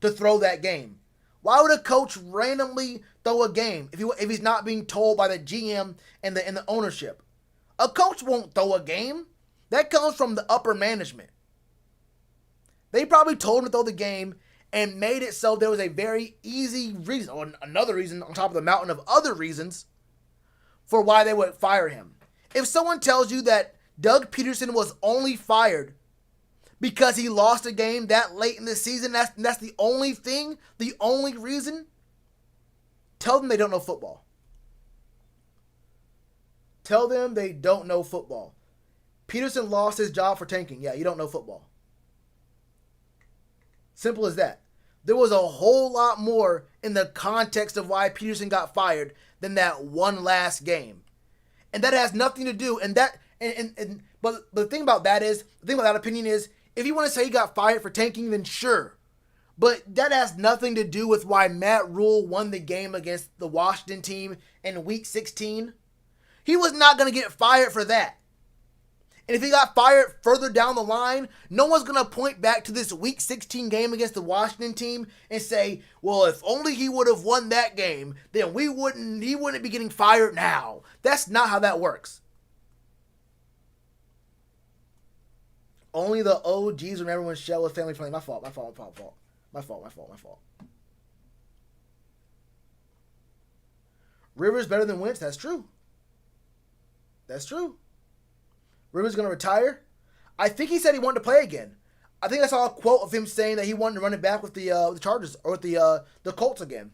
S1: To throw that game. Why would a coach randomly throw a game if he's not being told by the GM and the ownership? A coach won't throw a game. That comes from the upper management. They probably told him to throw the game and made it so there was a very easy reason, or another reason on top of the mountain of other reasons, for why they would fire him. If someone tells you that Doug Peterson was only fired because he lost a game that late in the season, that's the only thing, the only reason, tell them they don't know football. Tell them they don't know football. Peterson lost his job for tanking. Yeah, you don't know football. Simple as that. There was a whole lot more in the context of why Peterson got fired than that one last game. And that has nothing to do, but the thing about that opinion is, if you want to say he got fired for tanking, then sure. But that has nothing to do with why Matt Rule won the game against the Washington team in Week 16. He was not going to get fired for that. And if he got fired further down the line, no one's going to point back to this Week 16 game against the Washington team and say, well, if only he would have won that game, then he wouldn't be getting fired now. That's not how that works. Only the OGs remember when Shell was family friendly. My fault. Rivers better than Wentz. That's true. Rivers going to retire. I think he said he wanted to play again. I think I saw a quote of him saying that he wanted to run it back with the Chargers or with the Colts again.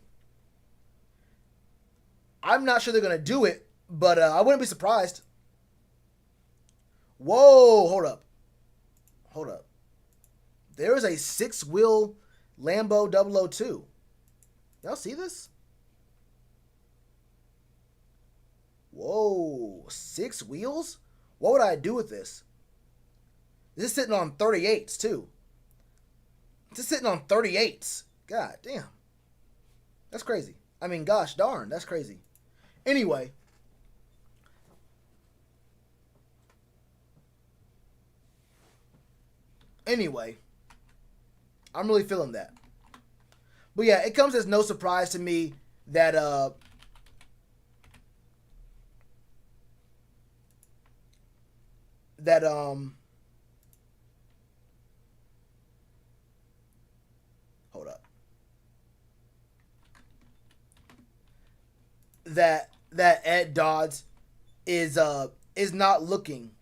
S1: I'm not sure they're going to do it, but I wouldn't be surprised. Whoa, hold up. Hold up. There is a 6-wheel Lambo 002. Y'all see this? Whoa, 6 wheels? What would I do with this? This is sitting on 38s, too. This is sitting on 38s. God damn. That's crazy. I mean, gosh darn, that's crazy. Anyway. I'm really feeling that. But yeah, it comes as no surprise to me that hold up. That Ed Dodds is not looking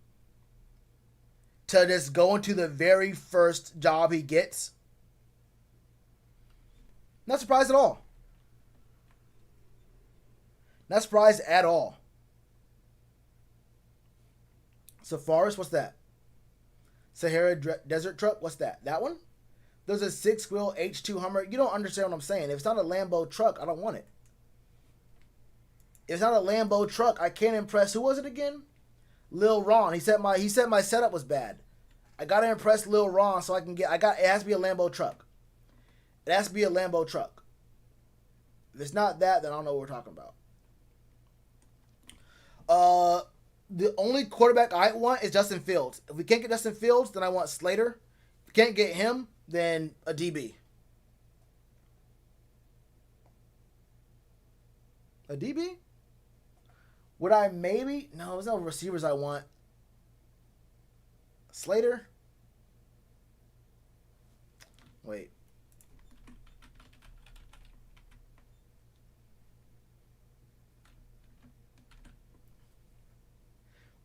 S1: to just go into the very first job he gets. Not surprised at all. Not surprised at all. Safaris, what's that? Sahara Desert Truck, what's that? That one? There's a 6-wheel H2 Hummer. You don't understand what I'm saying. If it's not a Lambo truck, I don't want it. If it's not a Lambo truck, I can't impress. Who was it again? Lil Ron. He said my setup was bad. I gotta impress Lil Ron so I can get. It has to be a Lambo truck. It has to be a Lambo truck. If it's not that, then I don't know what we're talking about. The only quarterback I want is Justin Fields. If we can't get Justin Fields, then I want Slater. If we can't get him, then a DB. A DB? Would I maybe? No, there's no receivers I want. Slater? Wait.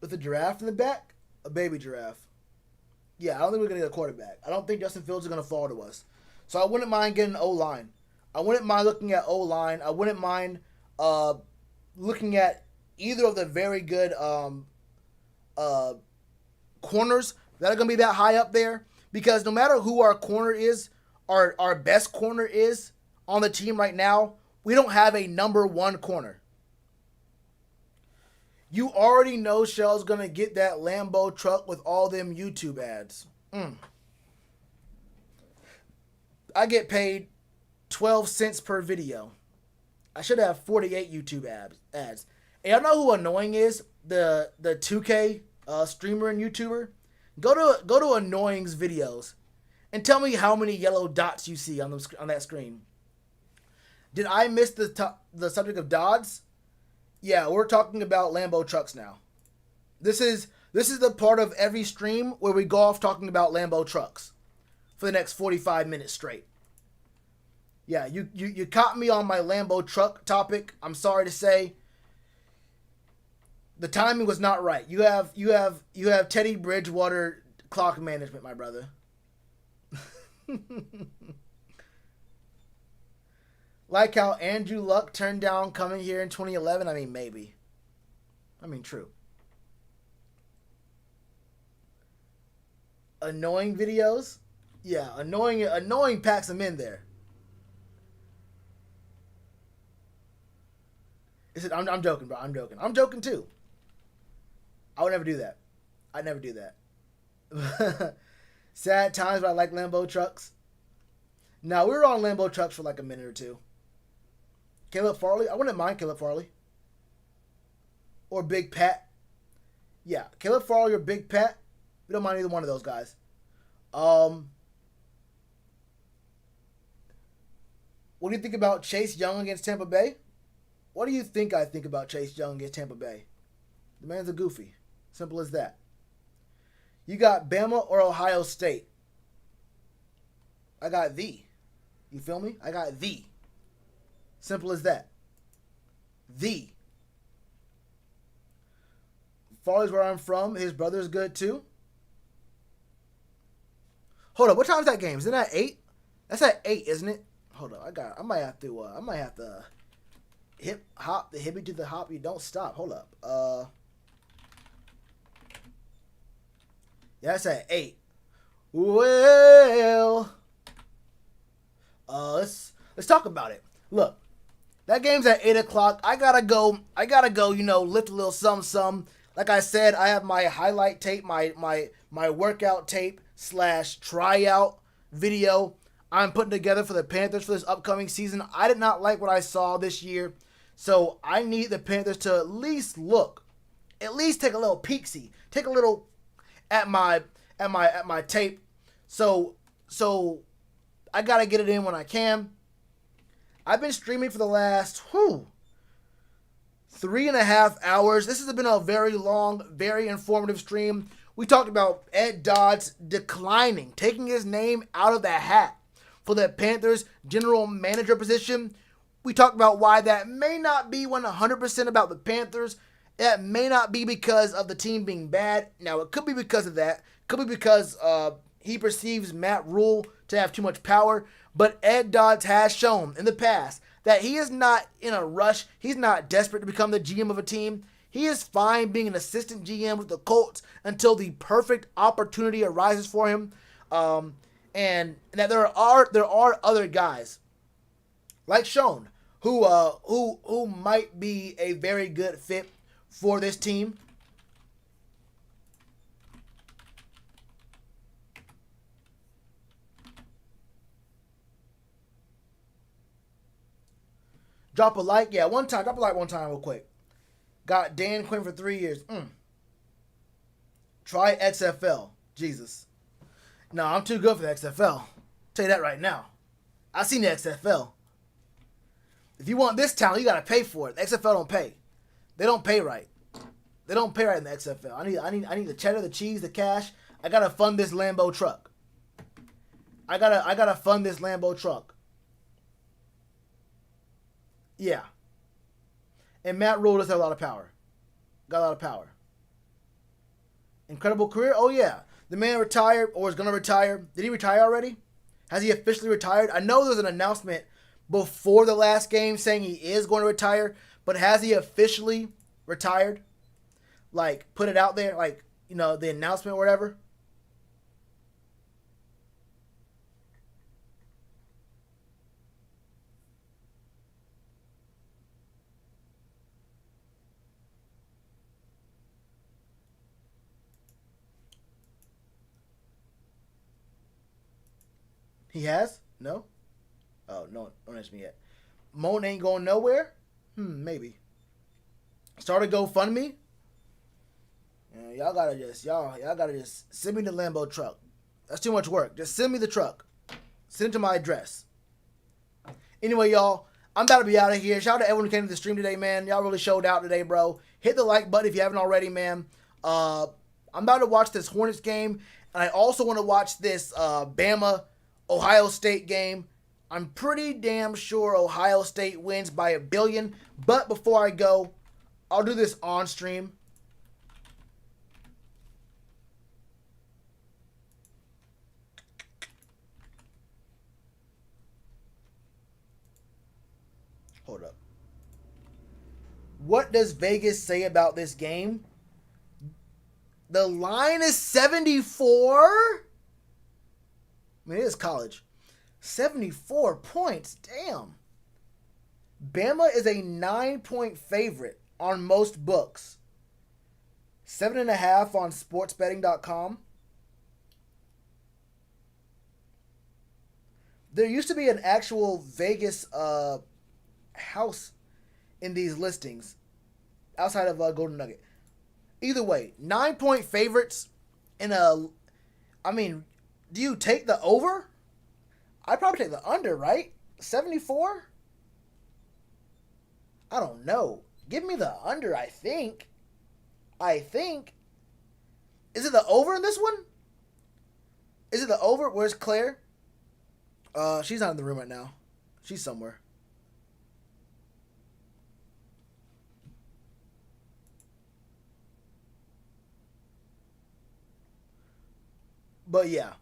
S1: With a giraffe in the back? A baby giraffe. Yeah, I don't think we're going to get a quarterback. I don't think Justin Fields is going to fall to us. So I wouldn't mind getting an O-line. I wouldn't mind looking at O-line. I wouldn't mind looking at either of the very good corners that are going to be that high up there. Because no matter who our corner is, our best corner is on the team right now, we don't have a number one corner. You already know Shell's going to get that Lambo truck with all them YouTube ads. I get paid 12 cents per video. I should have 48 YouTube ads. And y'all know who annoying is? The 2K streamer and YouTuber? Go to Annoying's videos and tell me how many yellow dots you see on that screen. Did I miss the subject of Dodds? Yeah, we're talking about Lambo trucks now. This is the part of every stream where we go off talking about Lambo trucks for the next 45 minutes straight. Yeah, you caught me on my Lambo truck topic. I'm sorry to say, the timing was not right. You have Teddy Bridgewater clock management, my brother. Like how Andrew Luck turned down coming here in 2011. I mean, maybe. I mean, true. Annoying videos? Yeah, annoying packs them in there. I'm joking, bro. I'm joking. I'm joking too. I would never do that. I'd never do that. Sad times, but I like Lambo trucks. Now, we were on Lambo trucks for like a minute or two. Caleb Farley? I wouldn't mind Caleb Farley. Or Big Pat. Yeah, Caleb Farley or Big Pat. We don't mind either one of those guys. What do you think about Chase Young against Tampa Bay? What do you think I think about Chase Young against Tampa Bay? The man's a goofy. Simple as that. You got Bama or Ohio State? I got the. You feel me? I got the. Simple as that. The. Farley's where I'm from. His brother's good too. Hold up. What time is that game? Is it at 8? That's at 8, isn't it? Hold up. I might have to Hip hop, the hippie to the hop, you don't stop. Hold up. Yeah, that's at 8. Well, let's talk about it. Look, that game's at 8 o'clock. I gotta go. Lift a little some. Like I said, I have my highlight tape, my workout tape / tryout video I'm putting together for the Panthers for this upcoming season. I did not like what I saw this year, so I need the Panthers to at least take a little peek-see, take a little at my tape. So I gotta get it in when I can. I've been streaming for the last 3.5 hours. This has been a very long, very informative stream. We talked about Ed Dodds declining, taking his name out of the hat for the Panthers general manager position. We talked about why that may not be 100% about the Panthers. That may not be because of the team being bad. Now, it could be because of that. Could be because he perceives Matt Rule to have too much power. But Ed Dodds has shown in the past that he is not in a rush. He's not desperate to become the GM of a team. He is fine being an assistant GM with the Colts until the perfect opportunity arises for him. And that there are other guys like Sean who might be a very good fit for this team. Drop a like. Yeah, drop a like one time real quick. Got Dan Quinn for 3 years. Try XFL. Jesus. No, I'm too good for the XFL. Tell you that right now. I've seen the XFL. If you want this talent, you gotta pay for it. The XFL don't pay. They don't pay right. They don't pay right in the XFL. I need the cheddar, the cheese, the cash. I gotta fund this Lambo truck. I gotta fund this Lambo truck. Yeah. And Matt Rule does have a lot of power. Got a lot of power. Incredible career? Oh, yeah. The man retired or is going to retire. Did he retire already? Has he officially retired? I know there's an announcement before the last game saying he is going to retire, but has he officially retired? Like, put it out there? Like, the announcement or whatever? He has? No? Oh, no. Don't ask me yet. Moan ain't going nowhere? Maybe. Start a GoFundMe? Yeah, y'all gotta just send me the Lambo truck. That's too much work. Just send me the truck. Send it to my address. Anyway, y'all, I'm about to be out of here. Shout out to everyone who came to the stream today, man. Y'all really showed out today, bro. Hit the like button if you haven't already, man. I'm about to watch this Hornets game, and I also want to watch this Bama Ohio State game. I'm pretty damn sure Ohio State wins by 1 billion. But before I go, I'll do this on stream. Hold up. What does Vegas say about this game? The line is 74? I mean, it is college. 74 points. Damn. Bama is a 9-point favorite on most books. 7.5 on sportsbetting.com. There used to be an actual Vegas house in these listings outside of Golden Nugget. Either way, 9-point favorites in a... I mean... Do you take the over? I'd probably take the under, right? 74? I don't know. Give me the under, I think. Is it the over in this one? Is it the over? Where's Claire? She's not in the room right now. She's somewhere. But yeah.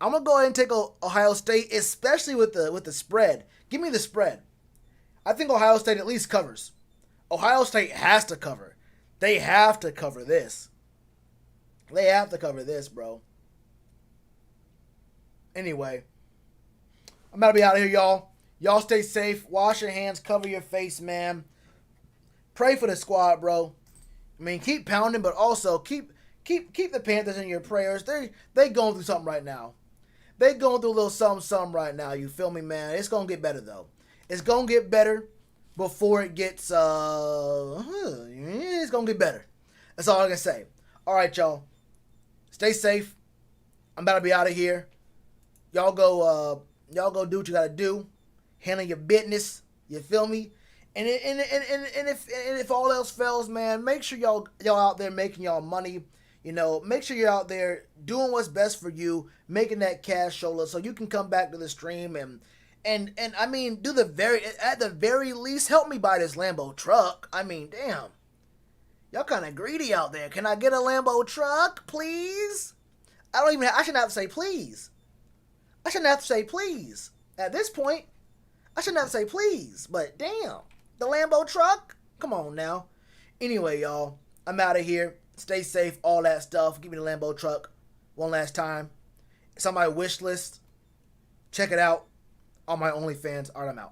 S1: I'm going to go ahead and take Ohio State, especially with the spread. Give me the spread. I think Ohio State at least covers. Ohio State has to cover. They have to cover this. They have to cover this, bro. Anyway, I'm about to be out of here, y'all. Y'all stay safe. Wash your hands. Cover your face, man. Pray for the squad, bro. I mean, keep pounding, but also keep the Panthers in your prayers. They going through something right now. They going through a little something right now. You feel me, man? It's gonna get better though. It's gonna get better before it gets. It's gonna get better. That's all I can say. All right, y'all. Stay safe. I'm about to be out of here. Y'all go do what you gotta do. Handle your business. You feel me? And if all else fails, man, make sure y'all out there making y'all money. You know, make sure you're out there doing what's best for you, making that cash show so you can come back to the stream and I mean, at the very least, help me buy this Lambo truck. I mean, damn, y'all kind of greedy out there. Can I get a Lambo truck, please? I shouldn't have to say please. I shouldn't have to say please. At this point, I shouldn't have to say please. But damn, the Lambo truck? Come on now. Anyway, y'all, I'm out of here. Stay safe, all that stuff. Give me the Lambo truck one last time. It's on my wish list. Check it out on my OnlyFans. All right, I'm out.